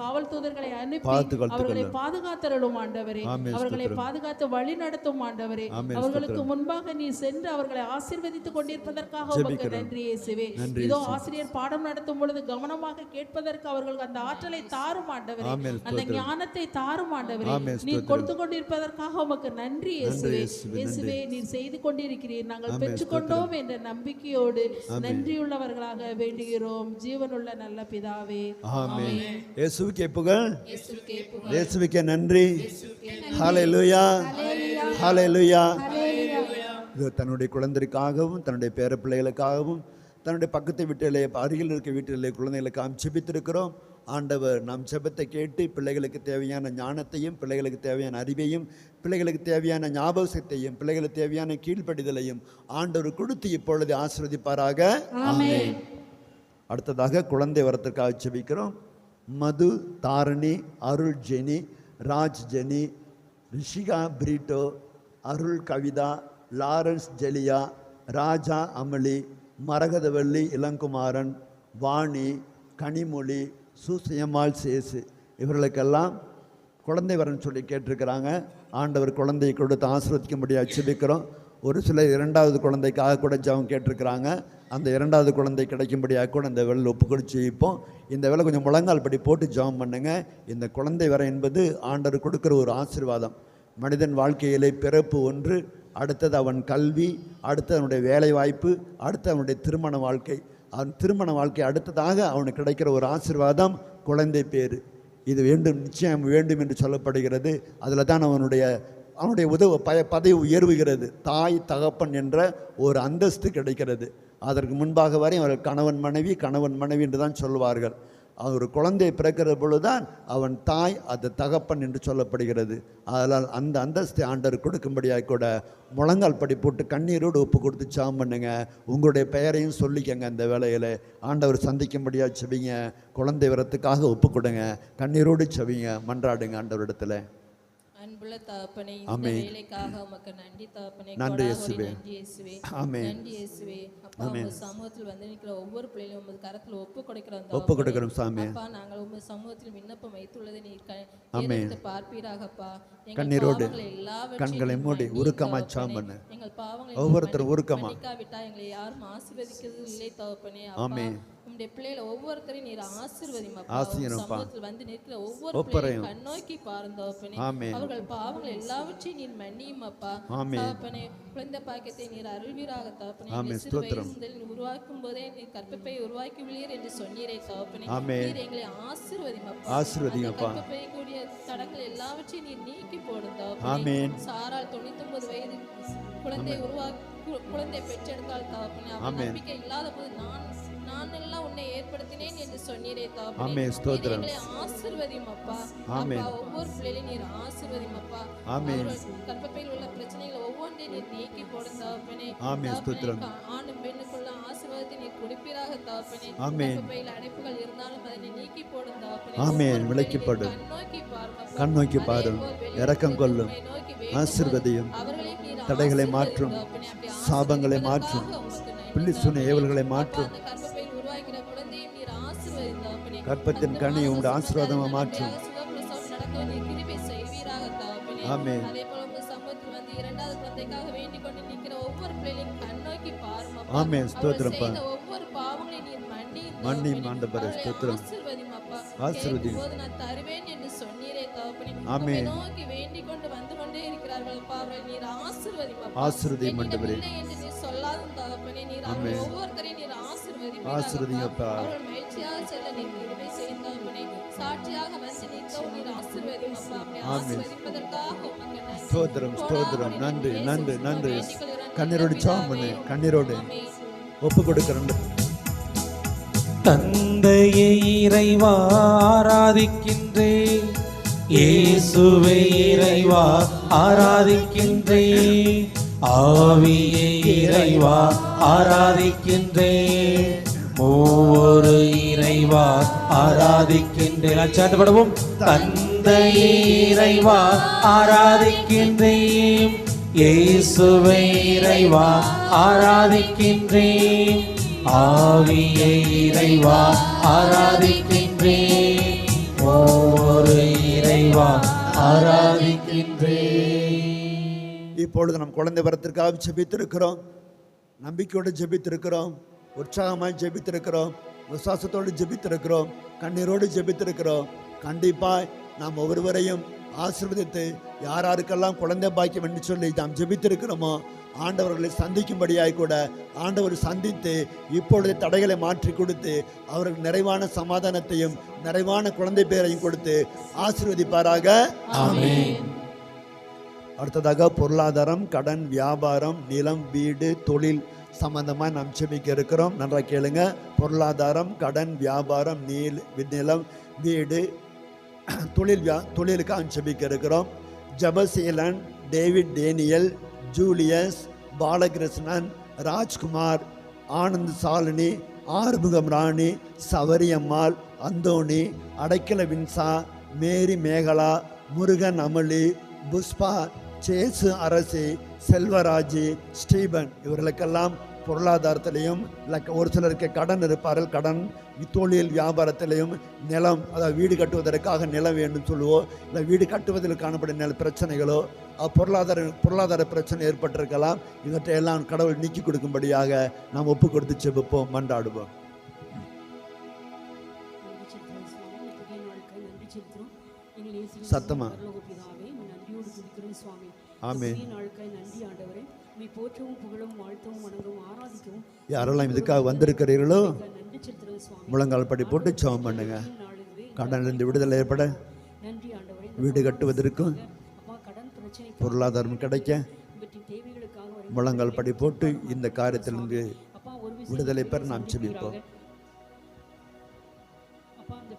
காவல் தூதர்களை அனுப்பி அவர்களை பாதுகாத்தருளும் ஆண்டவரே. அவர்களை பாதுகாத்து வழி நடத்தும் ஆண்டவரே. அவர்களுக்கு முன்பாக நீ சென்று அவர்களை ஆசீர்வதித்துக் கொண்டிருப்பதற்காக உமக்கு நன்றி இயேசுவே. இதோ ஆசிரியர் பாடம் நடத்தும் பொழுது கவனமாக கேட்பதற்கு அவர்களுக்கு அந்த ஆற்றலை தாரும் ஆண்டவரே. அந்த ஞானத்தை தாரும் ஆண்டவரே. நீர் கொடுத்து கொண்டிருப்பதற்காக உமக்கு நன்றி இயேசுவே. இயேசுவே, நீர் செய்து கொண்டிருக்கிறீர். நாங்கள் பெற்றுக்கொண்டோம் என்ற நம்பிக்கையோடு நன்றியுள்ளவர்களாக வேண்டுகிறோம் ஜீவனுள்ள நல்ல பிதாவே. ஆமென். இயேசுவுக்கே புகழ், இயேசுவுக்கே நன்றி. ஹல்லேலூயா, ஹல்லேலூயா. இது தன்னுடைய குழந்தைக்காகவும் தன்னுடைய பேர பிள்ளைகளுக்காகவும் தன்னுடைய பக்கத்து வீட்டிலே அருகில் இருக்க வீட்டிலே குழந்தைகளுக்காக ஜெபித்திருக்கிறோம். ஆண்டவர் நம் ஜெபத்தை கேட்டு பிள்ளைகளுக்கு தேவையான ஞானத்தையும் பிள்ளைகளுக்கு தேவையான அறிவையும் பிள்ளைகளுக்கு தேவையான ஞாபகத்தையும் பிள்ளைகளுக்கு தேவையான கீழ்ப்படிதலையும் ஆண்டவர் கொடுத்து இப்பொழுது ஆசீர்வதிப்பாராக. ஆமென். அடுத்ததாக குழந்தை வரத்திற்காக ஜெபிக்கிறோம். மது, தாரணி, அருள் ஜெனி, ராஜ் ஜெனி, ரிஷிகா பிரிட்டோ, அருள் கவிதா, லாரன்ஸ் ஜெலியா, ராஜா அமளி, மரகதவள்ளி இளங்குமாரன், வாணி, கனிமொழி, சூசியம்மாள் சேசு இவர்களுக்கெல்லாம் குழந்தை வரன்னு சொல்லி கேட்டிருக்கிறாங்க. ஆண்டவர் குழந்தையை கொடுத்து ஆசீர்வதிக்கும்படியாக ஜெபிக்கிறோம். ஒரு சிலர் இரண்டாவது குழந்தைக்காக கூட ஜெபம் கேட்டிருக்கிறாங்க. அந்த இரண்டாவது குழந்தை கிடைக்கும்படியாக கூட இந்த வேலையில் ஒப்புக்கொடுத்து ஜெயிப்போம். இந்த வேலை கொஞ்சம் முழங்கால் படி போட்டு ஜெபம் பண்ணுங்க. இந்த குழந்தை வர என்பது ஆண்டவர் கொடுக்குற ஒரு ஆசீர்வாதம். மனிதன் வாழ்க்கையிலே பிறப்பு ஒன்று, அடுத்தது அவன் கல்வி, அடுத்தது அவனுடைய வேலை வாய்ப்பு, அடுத்து அவனுடைய திருமண வாழ்க்கை. அவன் திருமண வாழ்க்கை அடுத்ததாக அவனுக்கு கிடைக்கிற ஒரு ஆசீர்வாதம் குழந்தை பேர். இது வேண்டும், நிச்சயம் வேண்டும் என்று சொல்லப்படுகிறது. அதில் தான் அவனுடைய பதவி உயர்வுகிறது. தாய் தகப்பன் என்ற ஒரு அந்தஸ்து கிடைக்கிறது. அதற்கு முன்பாக வரை அவர்கள் கணவன் மனைவி என்று தான் சொல்வார்கள். ஒரு குழந்தை பிறக்கிற பொழுதுதான் அவன் தாய், அது தகப்பன் என்று சொல்லப்படுகிறது. அதனால் அந்த அந்தஸ்தை ஆண்டவர் கொடுக்கும்படியாக கூட முழங்கால் படி போட்டு கண்ணீரோடு ஒப்பு கொடுத்து ஜெபம் பண்ணுங்க. உங்களுடைய பெயரையும் சொல்லிக்கங்க. அந்த வேலையில் ஆண்டவர் சந்திக்கும்படியாக செபிங்க. குழந்தை வரத்துக்காக ஒப்பு கொடுங்க. கண்ணீரோடு செபிங்க, மன்றாடுங்க ஆண்டவரிடத்துல. அன்புள்ள தகப்பனே, இந்த வேலைக்காக உமக்கு நன்றி தகப்பனே. நன்றி இயேசுவே. நன்றி இயேசுவே. ஆமென். நன்றி இயேசுவே. அப்பா, உங்க சமூகத்தில் வந்து நிற்கிற ஒவ்வொரு பிள்ளைகளும் உமது கரத்தில் ஒப்பு கொடுக்கிறோம் சாமி. அப்பா, நாங்கள் உமது சமூகத்தில் விண்ணப்பம் வைத்துள்ளதை நீர் கேட்டு பார்ப்பீராகப்பா. கண்ணீரோடு கண்களை மூடி உருக்கமா ஜெபம் பண்ணு. எங்கள் பாவங்களை ஒவ்வொருத்தரும் உருக்கமா மன்னிக்காவிட்டா எங்களை யாரும் ஆசீர்வதிக்கிறது இல்லை தகப்பனே. ஆமென். உம்முடைய பிள்ளைகளை ஒவ்வொருத்தரையும் நீர் ஆசீர்வதிங்கப்பா. ஆசீர்வதிங்கப்பா. சமூகத்தில் வந்து நிற்கிற ஒவ்வொரு பிள்ளைகளையும் கண்ணோக்கி பாருங்க தகப்பனே. அவர்கள் பாவங்கள் எல்லாவற்றையும் நீர் மன்னியும் அப்பா. தகப்பனே, குழந்தை பாக்கியத்தை நீர் அருள்வீராக தகப்பனே. சிறு வயதில் உருவாக்கும் போதே நீர் கற்பப்பை உருவாக்குவீர் என்று சொன்னீரே தகப்பனே. நீர் எங்களை ஆசீர்வதிங்கப்பா. கற்பப்பை கூடிய தடங்கள் எல்லாவற்றையும் நீர் நீக்கி போடும் தகப்பனே. சாரால் 99 வயது குழந்தை பெற்றெடுத்தால் தகப்பனே. அவர் நம்பிக்கை இல்லாத போது நான் எல்லாம் உன்னை ஏற்படுத்தினேன் என்று சொன்னீரே தகப்பனே. எங்களை ஆசீர்வதியும் அப்பா. ஒவ்வொரு பிள்ளைகளையும் நீர் ஆசீர்வதியும் அப்பா. கற்பப்பையில் உள்ள பிரச்சனைகளை ஒவ்வொன்றையும் நீர் நீக்கி போடும் தகப்பனே. ஆணும் பெண்ணுக்குள்ள ஆசீர்வாதத்தை நீர் கொடுப்பீராக தகப்பனே. கற்பப்பையில் அடைப்புகள் இருந்தாலும் அதை நீக்கி போடும் தகப்பனே. விலக்கிப்படும். கண்ணோக்கி பாரும். இரக்கம் கொள்ளும். ஆசீர்வதியும். தடைகளை மாற்றும், சாபங்களை மாற்றும், பிள்ளை சுனை ஏவல்களை மாற்றும். கற்பத்தின் கனி உங்களுடைய ஆசீர்வாதமா மாற்றும். ஆமென். ஆமென். ஸ்தோத்திரப்பா. மன்னியும் ஆண்டவரே. ஸ்தோத்திரம். ஆசீர்வதியும். ஆமென். ஆசீர்வதியும் ஆண்டவரே. ஆமென். ஆசீர்வதிங்கப்பா. ஸ்தோத்திரம், ஸ்தோத்திரம். நன்றி, நன்றி, நன்றி. கண்ணீரோடு ஜெபம் பண்ணு. கண்ணீரோடு ஒப்பு கொடுக்கிறோம். தந்தையை இறைவா ஆராதிக்கின்றேன், இயேசுவை இறைவா ஆராதிக்கின்றேன், ஆவியை இறைவா ஆராதிக்கின்றேன், மூவொரு இறைவா ஆராதிக்கின்றேன். சேர்ந்துபடுவோம். தந்தையை இறைவா ஆராதிக்கின்றேன், இயேசுவை இறைவா ஆராதிக்கின்றேன், ஆவியை இறைவா ஆராதிக்கின்றேன், ஒவ்வொரு இறைவா ஆராதிக்கின்றேன். இப்பொழுது நம் குழந்தை வரத்திற்காக ஜெபித்திருக்கிறோம், நம்பிக்கையோடு ஜெபித்திருக்கிறோம், உற்சாகமாய் ஜெபித்திருக்கிறோம், விசுவாசத்தோடு ஜெபித்திருக்கிறோம், கண்ணீரோடு ஜெபித்திருக்கிறோம். கண்டிப்பாய் நாம் ஒவ்வொருவரையும் ஆசீர்வதித்து யாராருக்கெல்லாம் குழந்தை பாக்கியம் என்று சொல்லி நாம் ஜெபித்திருக்கிறோமோ ஆண்டவர்களை சந்திக்கும்படியாய் கூட ஆண்டவர் சந்தித்து இப்பொழுது தடைகளை மாற்றி கொடுத்து அவருக்கு நிறைவான சமாதானத்தையும் நிறைவான குழந்தை பேரையும் கொடுத்து ஆசீர்வதிப்பாராக. ஆமென். அடுத்ததாக பொருளாதாரம், கடன், வியாபாரம், நிலம், வீடு, தொழில் சம்பந்தமாக நாம் ஜெபிக்க இருக்கிறோம். நன்றாக கேளுங்க. பொருளாதாரம், கடன், வியாபாரம், நிலம், வீடு, தொழிலுக்காக ஜெபிக்க இருக்கிறோம். Jabaseelan, David, Daniel, Julius, Balakrishnan, Rajkumar, Anand, Shalini, Arumugam, Rani, Savariammal, Anthony, Adaikala Vinsa, Mary, Megala, Murugan, Amali, Pushpa, சேசு அரசி, செல்வராஜி, ஸ்டீபன் இவர்களுக்கெல்லாம் பொருளாதாரத்திலையும் ஒரு சிலருக்கு கடன் இருப்பார்கள், கடன், தொழில், வியாபாரத்திலையும் நிலம், அதாவது வீடு கட்டுவதற்காக நிலம் வேண்டும் சொல்லுவோம், இல்லை வீடு கட்டுவதில் காணப்படும் பிரச்சனைகளோ பொருளாதார பிரச்சனை ஏற்பட்டிருக்கலாம். இவற்றையெல்லாம் கடவுள் நீக்கி கொடுக்கும்படியாக நாம் ஒப்பு கொடுத்து செபிப்போம், மன்றாடுவோம். சத்தமா ஆமென். யாரெல்லாம் இதுக்காக வந்திருக்கிறீர்களோ முழங்கால் படி போட்டு ஜெபம் பண்ணுங்க. கடனிலிருந்து விடுதலை ஏற்பட, வீடு கட்டுவதற்கும் பொருளாதாரம் கிடைக்க முழங்கால் படி போட்டு இந்த காரியத்திலிருந்து விடுதலை பெற நாம் ஜெபிப்போம்.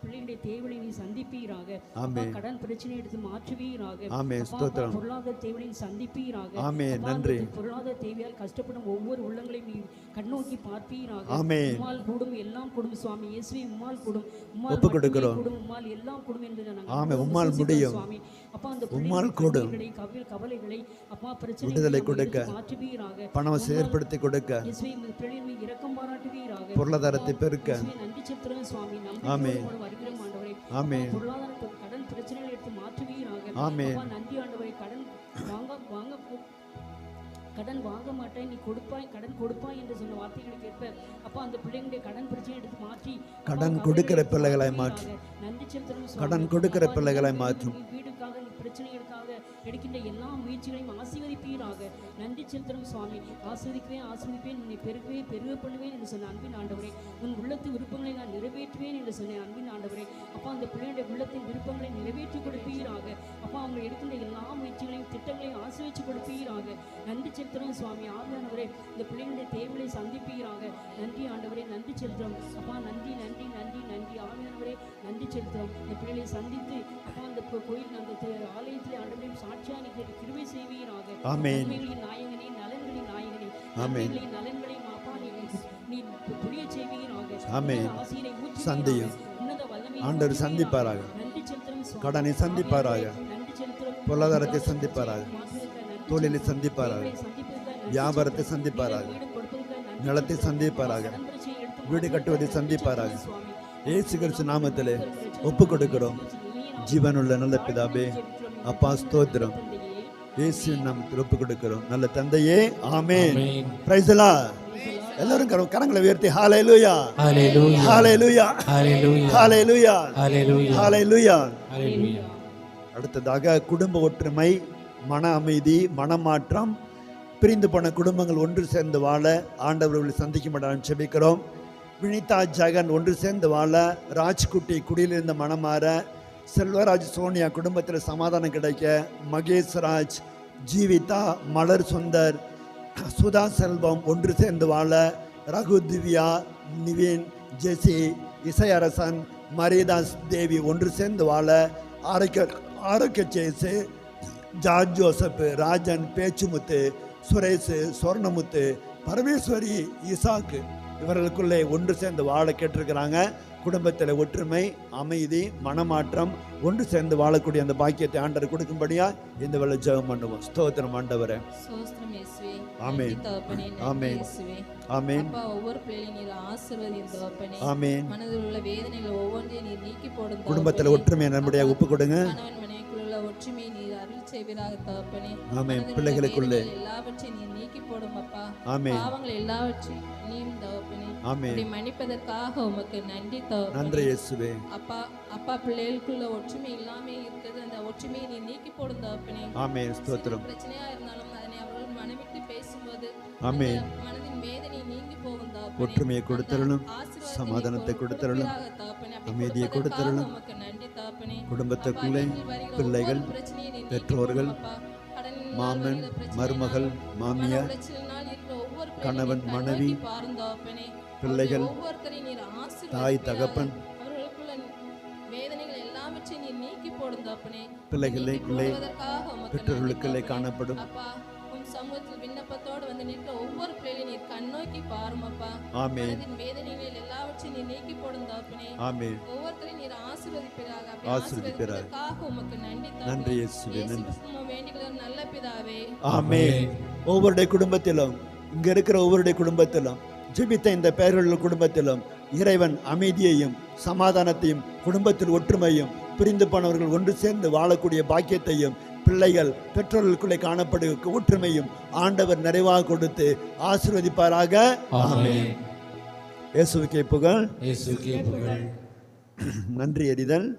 பிள்ளைகளுடைய தேவையை நீ சந்திப்பீராக. ஆமென். கடன் பிரச்சனை எடுத்து மாற்றுவீராக. ஆமென். ஸ்தோத்திரம். பொருளாதார தேவையை சந்திப்பீராக. ஆமென். நன்றி. பொருளாதார தேவையால் கஷ்டப்படும் ஒவ்வொரு உள்ளங்களையும் நீ கண்ணோக்கி பார்ப்பீராக. ஆமென். உம்மால் கூடும் எல்லாம் கூடும் சுவாமி இயேசுவே, உம்மால் கூடும், ஒப்பு கொடுக்கிறோம். உம்மால் எல்லாம் கூடும் என்று நாங்கள் ஆமென். உம்மால் முடியும் சுவாமி. அப்பா அந்த உம்மால் கூடும். கவலைகளை அப்பா பிரச்சனை விடுதலை கொடுக்க, மாற்றுவீராக. பணம் ஏற்படுத்தி கொடுக்க, இயேசுவே பிள்ளைகளை இரக்கம் பாராட்டுவீராக. பொருளாதாரத்தை பெருக்க. நன்றி செலுத்துறோம் சுவாமி. ஆமென். வருகிறோம் ஆண்டவரே. ஆமென். பொருளாதார கடன் பிரச்சனைகளை எடுத்து மாற்றுவீராக. ஆமென். நன்றி ஆண்டவரே. கடன் வாங்க மாட்டேன், நீ கொடுப்பாய், கடன் கொடுப்பாய் என்று சொன்ன வார்த்தைகளை கேட்ப அப்பா அந்த பிள்ளைங்களுடைய கடன் பிரச்சனை எடுத்து மாற்றி கடன் கொடுக்கிற பிள்ளைகளை மாற்றி, நன்றி செலுத்துறோம். கடன் கொடுக்கிற பிள்ளைகளை மாற்றும். வீடுக்காக பிரச்சனைகளுக்காக எடுக்கின்ற எல்லா முயற்சிகளையும் ஆசீர்வதிப்பீராக. நன்றி செலுத்துறோம் சுவாமி. ஆசீர்வதிப்பேன், உன்னை பெருக பண்ணுவேன் என்று சொன்ன அன்பின் ஆண்டவரே. உன் உள்ளத்து விருப்பங்களை நான் நிறைவேற்றுவேன் என்று சொன்ன அன்பின் ஆண்டவரே. அப்பா அந்த பிள்ளைகளுடைய உள்ளத்தின் விருப்பங்களை நிறைவேற்றி கொடுப்பீராக. அப்பா அவங்க எடுக்கின்ற எல்லா முயற்சிகளையும் திட்டங்களையும் ஆசீர்வதிச்சு கொடுப்பீராக. நன்றி செலுத்துறோம் சுவாமி. ஆவியானவரே இந்த பிள்ளைகளுடைய தேவைகளை சந்திப்பீராக. நன்றி ஆண்டவரே. நன்றி செலுத்துறோம் அப்பா. நன்றி நன்றி நன்றி நன்றி ஆவியானவரே. நன்றி செலுத்துறோம். இந்த பிள்ளைகளை சந்தித்து அப்பா அந்த கோயில் அந்த ஆலயத்திலே ஆண்டவரையும் சாட்சியாக நீ கிருபை செய்வீராக. ஆமென். நாயகனே, நலன்களின் நாயகனே, ஆமென். நலன்களையும் அப்பா நீ புரிய செய்வீராக. ஆமென். ஆசீரை ஊற்றி சந்தியும் உன்னத வல்லமை ஆண்டவர் சந்திப்பாராக. நன்றி செலுத்துறோம் சுவாமி. கடனை சந்திப்பாராக, நன்றி செலுத்துறோம். பொருளாதாரத்தை சந்திப்பாராக, தொழிலை சந்திப்பாராக, வியாபாரத்தை சந்திப்பாராக, நிலத்தை சந்திப்பாராக, வீடு கட்டுவதை சந்திப்பாராக. இயேசு கிறிஸ்து நாமத்திலே ஒப்பு கொடுக்கிறோம். ஜீவனுள்ள நல்ல பிதாவே, அப்பா ஸ்தோத்திரம். இயேசு நாமத்தில் ஒப்பு கொடுக்கிறோம் நல்ல தந்தையே. ஆமென். Praise the lord. எல்லாரும் கரங்களை உயர்த்தி ஹalleluya, ஹalleluya, ஹalleluya, ஹalleluya, ஹalleluya, ஹalleluya, ஹalleluya. ஹalleluya. அடுத்ததாக குடும்ப ஒற்றுமை, மன அமைதி, மனமாற்றம், பிரிந்து போன குடும்பங்கள் ஒன்று சேர்ந்து வாழ ஆண்டவர்களை சந்திக்கும்படி ஜெபிக்கிறோம். வினிதா, ஜெகன் ஒன்று சேர்ந்து வாழ, ராஜ்குட்டி குடியிலிருந்த மனமாற, செல்வராஜ், சோனியா குடும்பத்தில் சமாதானம் கிடைக்க, மகேஷ் ராஜ், ஜீவிதா, மலர் சுந்தர், சுதா செல்வம் ஒன்று சேர்ந்து வாழ, ரகு, திவ்யா, நிவின், ஜெசி, இசையரசன், மரியதாஸ் தேவி ஒன்று சேர்ந்து வாழ, ஆரோக்கிய சேசு, ஜார்ஜ் ஜோசப், ராஜன், பேச்சுமுத்து, சுரேஷ், சொர்ணமுத்து, பரமேஸ்வரி, இசாக்கு இவர்களுக்குள்ளே ஒன்று சேர்ந்து வாழ கேட்டிருக்கிறாங்க. குடும்பத்தில் ஒற்றுமை, அமைதி, மனமாற்றம், ஒன்று சேர்ந்து வாழக்கூடிய அந்த பாக்கியத்தை ஆண்டவர் கொடுக்கும்படியா இந்த வேளை ஜெபம் பண்ணுவோம். ஸ்தோத்திரம் ஆண்டவரே. ஸ்தோத்திரம் இயேசுவே. ஆமென். நன்றி தகப்பனே. நன்றி ஆமென். இயேசுவே. ஆமென். அப்பா, ஒவ்வொரு பிள்ளைகளையும் நீர் ஆசீர்வதியும் தகப்பனே. ஆமென். மனதில் உள்ள வேதனைகள் ஒவ்வொன்றையும் நீர் நீக்கி போடும் குடும்பத்தில் ஒற்றுமையை நம்முடைய ஒப்பு கொடுங்க. கணவன் மனைவிக்குள்ள உள்ள ஒற்றுமையை நீர் அருள் செய்வீராக தகப்பனே. ஆமென். மனதில் உள்ள பிள்ளைகளுக்குள்ளே வேதனைகள் எல்லாவற்றையும் நீர் நீக்கி போடும் அப்பா. ஆமென். பாவங்கள் எல்லாவற்றையும் நீயும் தகப்பனே. ஆமென். அப்படி மன்னிப்பதற்காக உமக்கு நன்றி தகப்பனே. நன்றி இயேசுவே. அப்பா பிள்ளைகளுக்குள்ள ஒற்றுமை இல்லாம இருக்குது, அந்த ஒற்றுமையை நீ நீக்கி போடும் தகப்பனே. ஆமென். ஸ்தோத்திரம். பிரச்சனையா இருந்தாலும் அதனை அவர்கள் மனமிட்டு பேசும்போது ஆமென். அந்த மனதின் வேதனை நீங்கி போகும் தகப்பனே. ஒற்றுமையை கொடுத்தருளும், ஆசீர்வாதத்தை சமாதானத்தை நீ கொடுத்தருளும், தகப்பனே. அப்படி அமைதியை கொடுத்தருளும். உமக்கு நன்றி தகப்பனே. குடும்பத்துக்குள்ளே அப்பா, வீட்டில் வருகிற பிள்ளைகள், ஒவ்வொரு பிரச்சனையை நீ நீக்கி பெற்றோர்கள், போடும் அப்பா. கடனினால் மாமன், வருகிற பிரச்சனைகள், மருமகள், மாமியார், மன உளைச்சலினால் இருக்கிற ஒவ்வொரு பிள்ளைகளையும் கணவன், நீர் மனைவி, கண்ணோக்கி பாரும் தகப்பனே. பிள்ளைகள், ஒவ்வொருத்தரையும் நீர் ஆசீர்வதிப்பீராக. தாய், தகப்பன், அவர்களுக்குள்ள வேதனைகள் எல்லாவற்றையும் நீர் நீக்கி போடும் தகப்பனே. பிள்ளைகளுக்குள்ளே, நீக்கி போடுவதற்காக உமக்கு பெற்றோர்களுக்குள்ளே நன்றி காணப்படும் தகப்பனே. அப்பா, உம் சமூகத்தில் விண்ணப்பத்தோடு வந்து நிற்கிற ஒவ்வொரு பிள்ளைகளையும் நீர் கண்ணோக்கி பாரும் அப்பா. ஆமென். மனதின் வேதனைகள் எல்லாவற்றையும் நீர் நீக்கி போடும் தகப்பனே. ஆமென். ஒவ்வொருத்தரையும் நீர் ஆசீர்வதிப்பீராக. அப்படி ஆசீர்வதிப்பீராக. ஆசீர்வதிப்பதற்காக உமக்கு நன்றி நன்றி தகப்பனே. இயேசுவே. இயேசு நன்றி. கிறிஸ்துவின் வேண்டிகளும் நல்ல பிதாவே. ஆமென். ஒவ்வொருடைய குடும்பத்திலும், இங்க இருக்கிற ஒவ்வொருடைய குடும்பத்திலும், ஜெபித்த இந்த பெயர்களுள்ள குடும்பத்திலும் இறைவன் அமைதியையும் சமாதானத்தையும், குடும்பத்தில் ஒற்றுமையும், பிரிந்து போனவர்கள் ஒன்று சேர்ந்து வாழக்கூடிய பாக்கியத்தையும், பிள்ளைகள் பெற்றோர்களுக்குள்ளே காணப்படும் ஒற்றுமையும் ஆண்டவர் நிறைவாக கொடுத்து ஆசீர்வதிப்பாராக. ஆமென். இயேசுவுக்கே புகழ். இயேசுவுக்கே புகழ். நன்றி எறிதல்.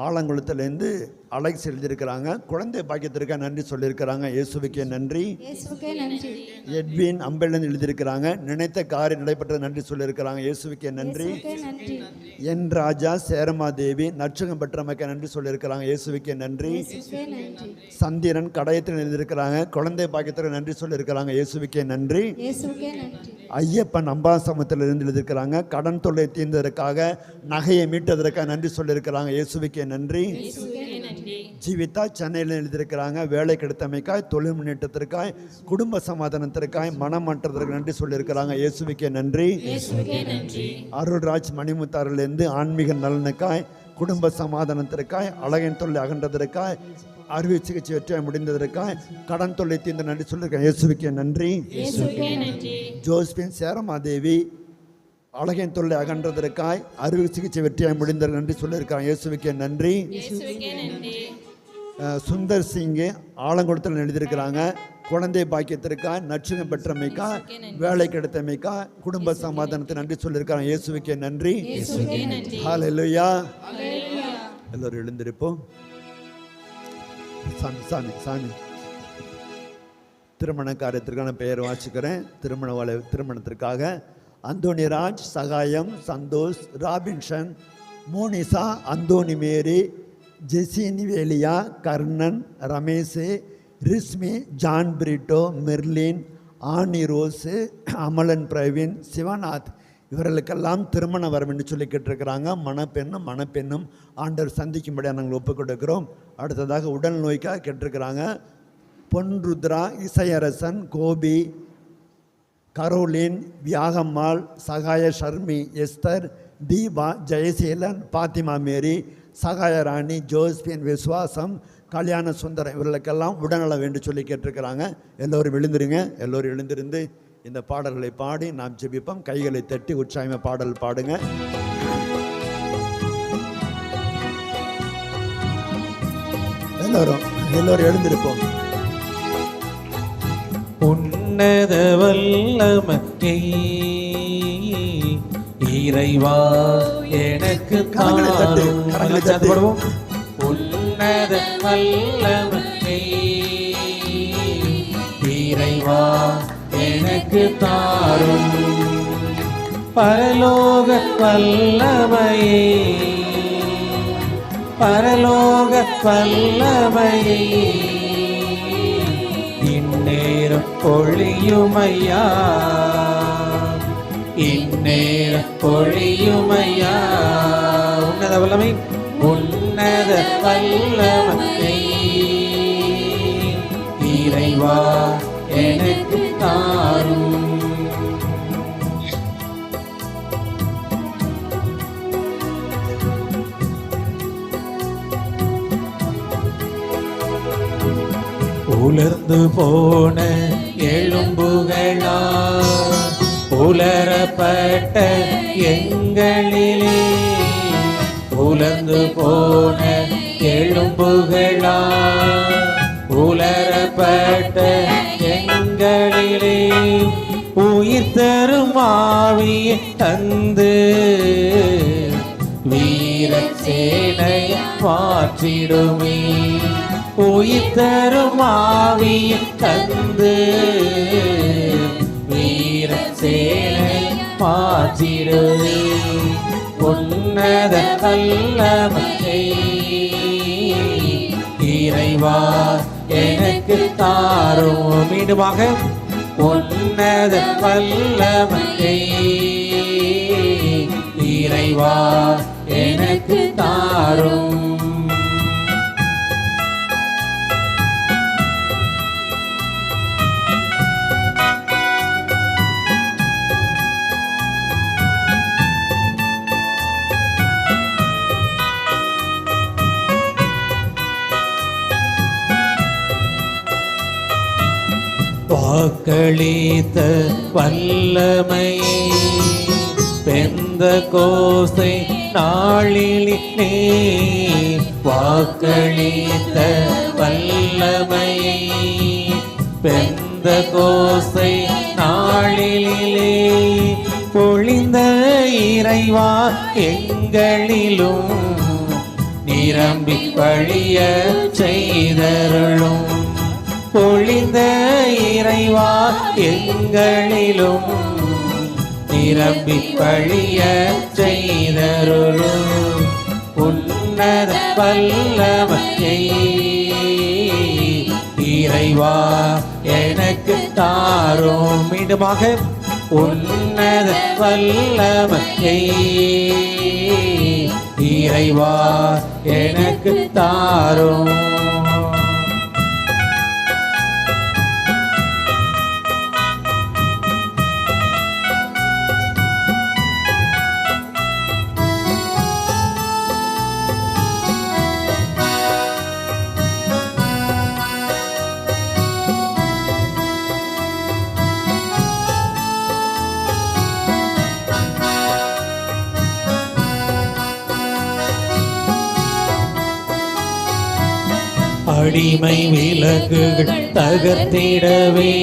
ஆலங்குளத்திலேருந்து அலெக்ஸ் எழுதியிருக்கிறாங்க. குழந்தை பாக்கியத்திற்காக நன்றி சொல்லியிருக்கிறாங்க. இயேசுவுக்கே நன்றி. இயேசுவுக்கே நன்றி. எட்வின் அம்பேலன் எழுதியிருக்கிறாங்க. நினைத்த காரியம் நடைபெற்றது நன்றி சொல்லியிருக்கிறாங்க. இயேசுவுக்கே நன்றி. இயேசுவுக்கே நன்றி. என் ராஜா சேரமாதேவி நற்சுகம் பெற்றமைக்க நன்றி சொல்லியிருக்கிறாங்க. இயேசுவுக்கே நன்றி. இயேசுவுக்கே நன்றி. சந்திரன் கடையத்தில் எழுதியிருக்கிறாங்க. குழந்தை பாக்கியத்திற்கு நன்றி சொல்லியிருக்கிறாங்க. இயேசுவுக்கே நன்றி. இயேசுவுக்கே நன்றி. ஐயப்பன் அம்பாசமத்தில் இருந்து எழுதியிருக்கிறாங்க. கடன் தொல்லை தீர்ந்ததற்காக, நகையை மீட்டதற்காக நன்றி சொல்லியிருக்கிறாங்க. இயேசுவுக்கே நன்றி. இயேசுவுக்கே நன்றி. ஜீவிதா சென்னையில் எழுதியிருக்கிறாங்க. வேலை கிடைத்தமைக்காய், தொழில் முன்னேற்றத்திற்காய், குடும்ப சமாதானத்திற்காய், மனமாற்றத்திற்கு நன்றி சொல்லியிருக்கிறாங்க. இயேசுவுக்கே நன்றி. இயேசுவுக்கே நன்றி. அருள்ராஜ் மணிமுத்தாரிலிருந்து ஆன்மீக நலனுக்காய், குடும்ப சமாதானத்திற்காய், அழகின் தொல்லை அகன்றதற்காய், அறுவை சிகிச்சை வெற்றியாய் முடிந்ததற்காய், கடன் தொல்லை தீர்ந்த நன்றி சொல்லியிருக்காங்க. இயேசுவுக்கே நன்றி. இயேசுவுக்கே நன்றி. ஜோஸ்பின் சேரமாதேவி அழகின் தொல்லை அகன்றதற்காய், அறுவை சிகிச்சை வெற்றியாய் முடிந்த நன்றி சொல்லியிருக்காங்க. இயேசுவுக்கே நன்றி. இயேசுவுக்கே நன்றி. சுந்தர் சிங் ஆலங்குளத்தில் எழுதியிருக்கிறாங்க. குழந்தை பாக்கியத்திற்காய், நற்சுகம் பெற்றமைக்காய், வேலை கிடைத்தமைக்காய், குடும்ப சமாதானத்தை நன்றி சொல்லியிருக்காங்க. இயேசுவுக்கே நன்றி. இயேசுவுக்கே நன்றி. ஹல்லேலூயா. ஹல்லேலூயா. எல்லோரும் எழுந்திருப்போம். சாமி சாமி சாமி திருமண காரியத்திற்கான பெயர் வாசிக்கிறேன். திருமணத்திற்காக அந்தோனிராஜ், சகாயம், சந்தோஷ், ராபின்சன், மோனிசா, அந்தோனி மேரி, ஜெசினிவேலியா, கர்ணன், ரமேஷ், ரிஸ்மி, ஜான் பிரிட்டோ, மெர்லின், ஆனி ரோஸு, அமலன் பிரவீன், சிவநாத் இவர்களுக்கெல்லாம் திருமணம் வரும் என்று சொல்லி கேட்டிருக்கிறாங்க. மணப்பெண்ணும் ஆண்டவர் சந்திக்கும்படியாக நாங்கள் ஒப்புக் கொடுக்கிறோம். அடுத்ததாக உடல் நோய்க்காக கேட்டிருக்கிறாங்க. பொன் ருத்ரா, இசையரசன், கோபி, கரோலின், வியாகம்மாள், சகாய ஷர்மி, எஸ்தர், தீபா, ஜெயசீலன், பாத்திமா மேரி, சகாய ராணி, ஜோஸ்பின், விஸ்வாசம், கல்யாண சுந்தரம் இவர்களுக்கெல்லாம் உடல்நலம் வேண்டும் சொல்லி கேட்டிருக்கிறாங்க. எல்லோரும் எழுந்திருங்க. எல்லோரும் எழுந்திருந்து இந்த பாடல்களை பாடி நாம் ஜெபிப்போம். கைகளை தட்டி உற்சாகமாக பாடல் பாடுங்க. எல்லோரும் எழுந்திருப்போம். உன்னத வல்லமையை இறைவா எனக்கு தாரும். உன்னத வல்லமையை இறைவா எனக்கு தாரும். பரலோக வல்லமையை, பரலோக வல்லமையை இந்நேரம் பொழியுமையா, இந்நேரம் பொழியுமையா. உன்னத வல்லமை, உன்னத வல்லமையை இறைவா எனக்கு தாரும். உலர்ந்து போன எலும்புகளா உலரப்பட்ட எங்களிலே உலர்ந்து போன எலும்புகளா உலரப்பட்ட எங்களிலே உயிர் தரும் ஆவியை தந்து வீர சேனை மாற்றிடுமே. உயிர் தரும் ஆவியை தந்து வீர சேனை மாற்றிடுமே. உன்னத வல்லமையை இறைவா எனக்கு தாரும். மீண்டுமாக உன்னத வல்லமையை இறைவா எனக்கு தாரும். வாக்களித்த வல்லமையை பெந்தகோஸ்தை நாளிலே வாக்களித்த வல்லமையை பெந்தகோஸ்தை நாளிலே பொழிந்த இறைவா எங்களிலும் நிரம்பி வழிய செய்தருளும். பொழிந்த இறைவா எங்களிலும் நிரம்பி வழிய செய்தருளும். உன்னத வல்லமையை இறைவா எனக்கு தாரும். மீண்டுமாக உன்னத வல்லமையை இறைவா எனக்கு தாரும். அடிமை விலங்குகள் தகர்த்திடவே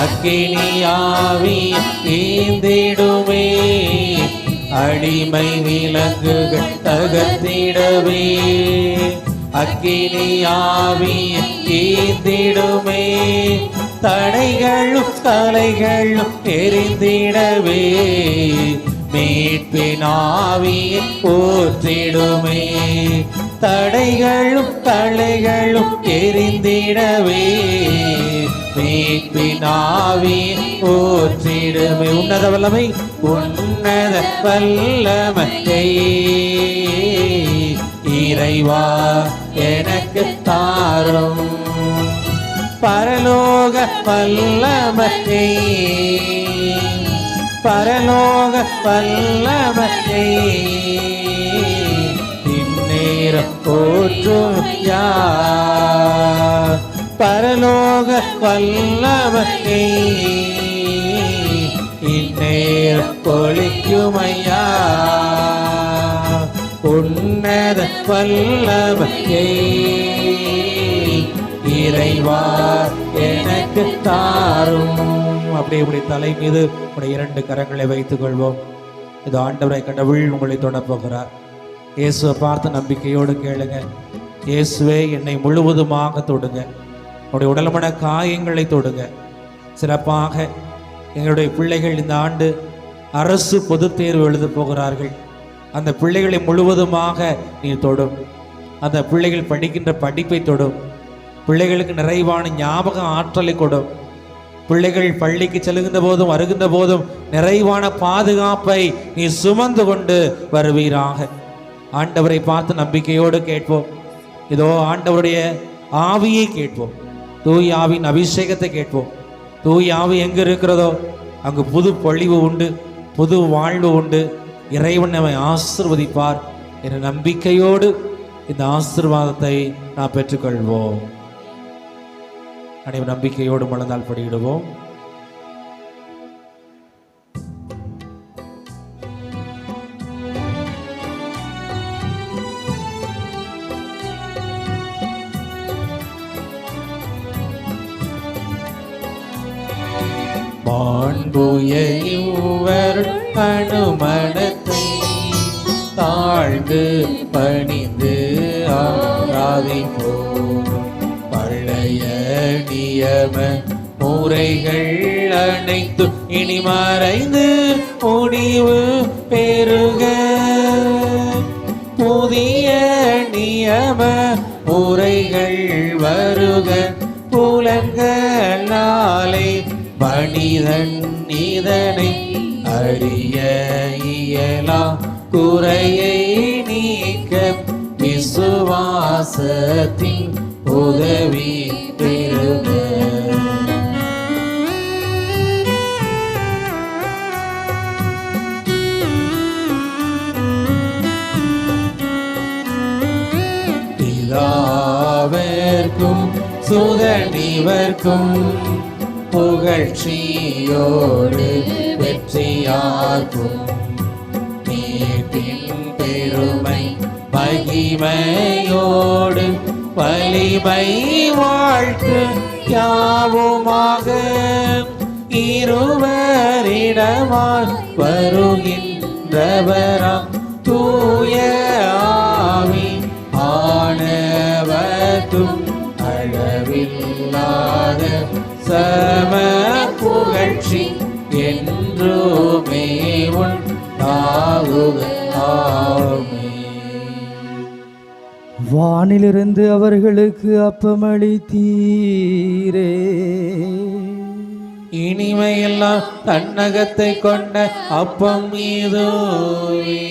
அக்கினியாவி ஏந்திடுமே. அடிமை விலங்குகள் தகர்த்திடவே அக்கினியாவி ஏந்திடுமே. தடைகளும் தலைகளும் எரிந்திடவே மீட்பினாவியை போற்றிடுமே. தடைகளும் தலைகளும் எரிந்திடவே மீட்பினாவியை போற்றிடுமே. உன்னத வல்லமை உன்னத வல்லமையை இறைவா எனக்கு தாரும். பரலோக வல்லமையை பரலோக வல்லமையை இந்நேரம் போற்றும் யார். பரலோக வல்லமையை இந்நேரம் பொழிக்குமையா. உன்னத வல்லமையை இறைவா எனக்கு தாரும். அப்படியே உடைய தலை மீது உடைய இரண்டு கரங்களை வைத்துக் கொள்வோம். இது ஆண்டவரை கடவுள் உங்களை தொடப்போகிறார். இயேசுவை பார்த்து நம்பிக்கையோடு கேளுங்க. இயேசுவே என்னை முழுவதுமாக தொடுங்க. உடைய உடல்மன காயங்களை தொடுங்க. சிறப்பாக எங்களுடைய பிள்ளைகள் இந்த ஆண்டு அரசு பொதுத் தேர்வு எழுத போகிறார்கள். அந்த பிள்ளைகளை முழுவதுமாக நீ தொடும். அந்த பிள்ளைகள் படிக்கின்ற படிப்பை தொடும். பிள்ளைகளுக்கு நிறைவான ஞாபக ஆற்றலை கொடும். பிள்ளைகள் பள்ளிக்கு செல்கின்ற போதும் வருகின்ற போதும் நிறைவான பாதுகாப்பை நீ சுமந்து கொண்டு வருவீராக. ஆண்டவரை பார்த்து நம்பிக்கையோடு கேட்போம். இதோ ஆண்டவருடைய ஆவியை கேட்போம். தூய் ஆவியின் அபிஷேகத்தை கேட்போம். தூய் ஆவி எங்கு இருக்கிறதோ அங்கு புது பொழிவு உண்டு, புது வாழ்வு உண்டு. இறைவன் நம்மை ஆசீர்வதிப்பார் என்ற நம்பிக்கையோடு இந்த ஆசீர்வாதத்தை நாம் பெற்றுக்கொள்வோம். அனைவரும் நம்பிக்கையோடு முழந்தால் படியிடுவோம். மாண்புயர் அனுமனத்தை தாழ்ந்து பணிந்து ஆராதிப்போம். பழைய நியம முறைகள் அனைத்து இனி மறைந்து முடிவு பெறுக. புதிய நியம முறைகள் வருக. புலன்களாலே மனிதன் இதனை அறிய இயலா. குறையை நீக்க விசுவாசத்தின் உதவி பெறுக. பிதாவிற்கும் சுதனிவர்க்கும் புகழ்ச்சியோடு வெற்றியாகும். நீட்டின் பெருமை மகிமையோடு வலிமை வாழ்த்து யாவுமாக. இருவரிடமாய் வருகின்றவராம் தூய ஆவி ஆனவர்க்கும் அளவில்லாத சம புகழ்ச்சி என்றுமே உண்டாகுக. ஆமென். வானிலிருந்து அவர்களுக்கு அப்பமளித்தீரே. இனிமையெல்லாம் தன்னகத்தை கொண்ட அப்பம் இதுவே.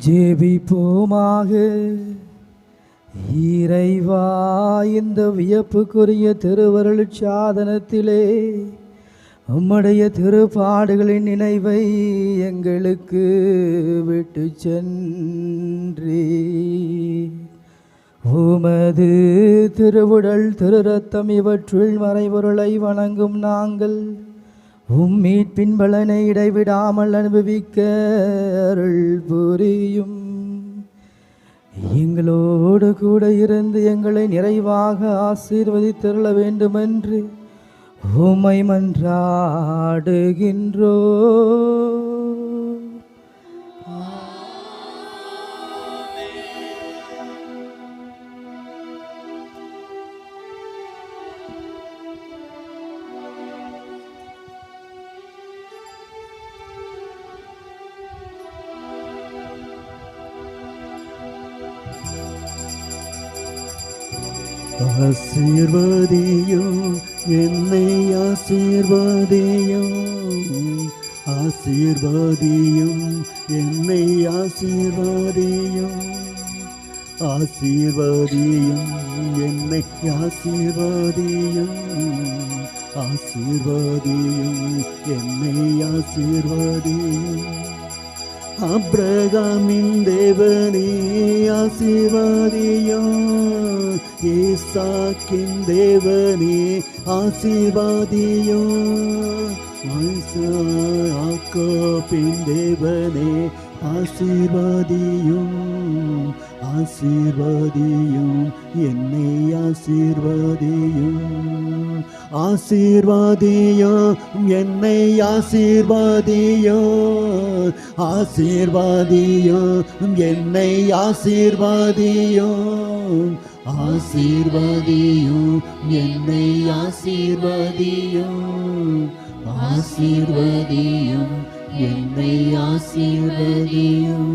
ஜெபிப்போமாக. இறைவா, இந்த வியப்புக்குரிய திருவருள் சாதனத்திலே உம்முடைய திருப்பாடுகளின் நினைவை எங்களுக்கு விட்டு சென்றே. உமது திருவுடல் திருரத்தம் இவற்றுள் மறைபொருளை வணங்கும் நாங்கள் மீட்பின் பலனை இடைவிடாமல் அனுபவிக்க அருள் புரியும். எங்களோடு கூட இருந்து எங்களை நிறைவாக ஆசீர்வதித்தருள வேண்டுமென்று உம்மை மன்றாடுகின்றோ. ஆசீர்வதியும் என்னை ஆசீர்வதியும். ஆசீர்வதியும் என்னை ஆசீர்வதியும். ஆசீர்வதியும் என்னை ஆசீர்வதியும். ஆசீர்வதியும் என்னை ஆசீர்வதியும். அப்ரகாமின் தேவனே ஆசீர்வதியும். ஈசாக்கின் தேவனே ஆசீர்வதியும். யாக்கோபின் தேவனே ஆசீர்வதியும். ஆசீர்வதியும் என்னை ஆசீர்வதியும். ஆசீர்வதியும் என்னை ஆசீர்வதியும். ஆசீர்வதியும் என்னை ஆசீர்வதியும். ஆசீர்வதியும் என்னை ஆசீர்வதியும். ஆசீர்வதியும் என்னை ஆசீர்வதியும்.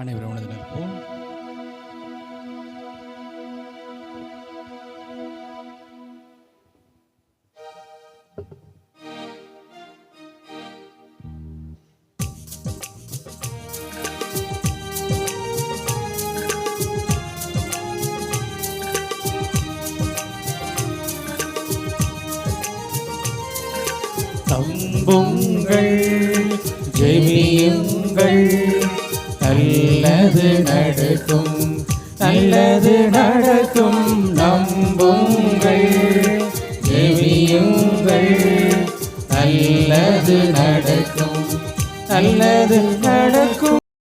அனைவரும் உணர்ந்து நிற்போம். ஜெபியுங்கள், நல்லது நடக்கும், நல்லது நடக்கும். நம்புங்கள், ஜெபியுங்கள், நல்லது நடக்கும், நல்லது நடக்கும்.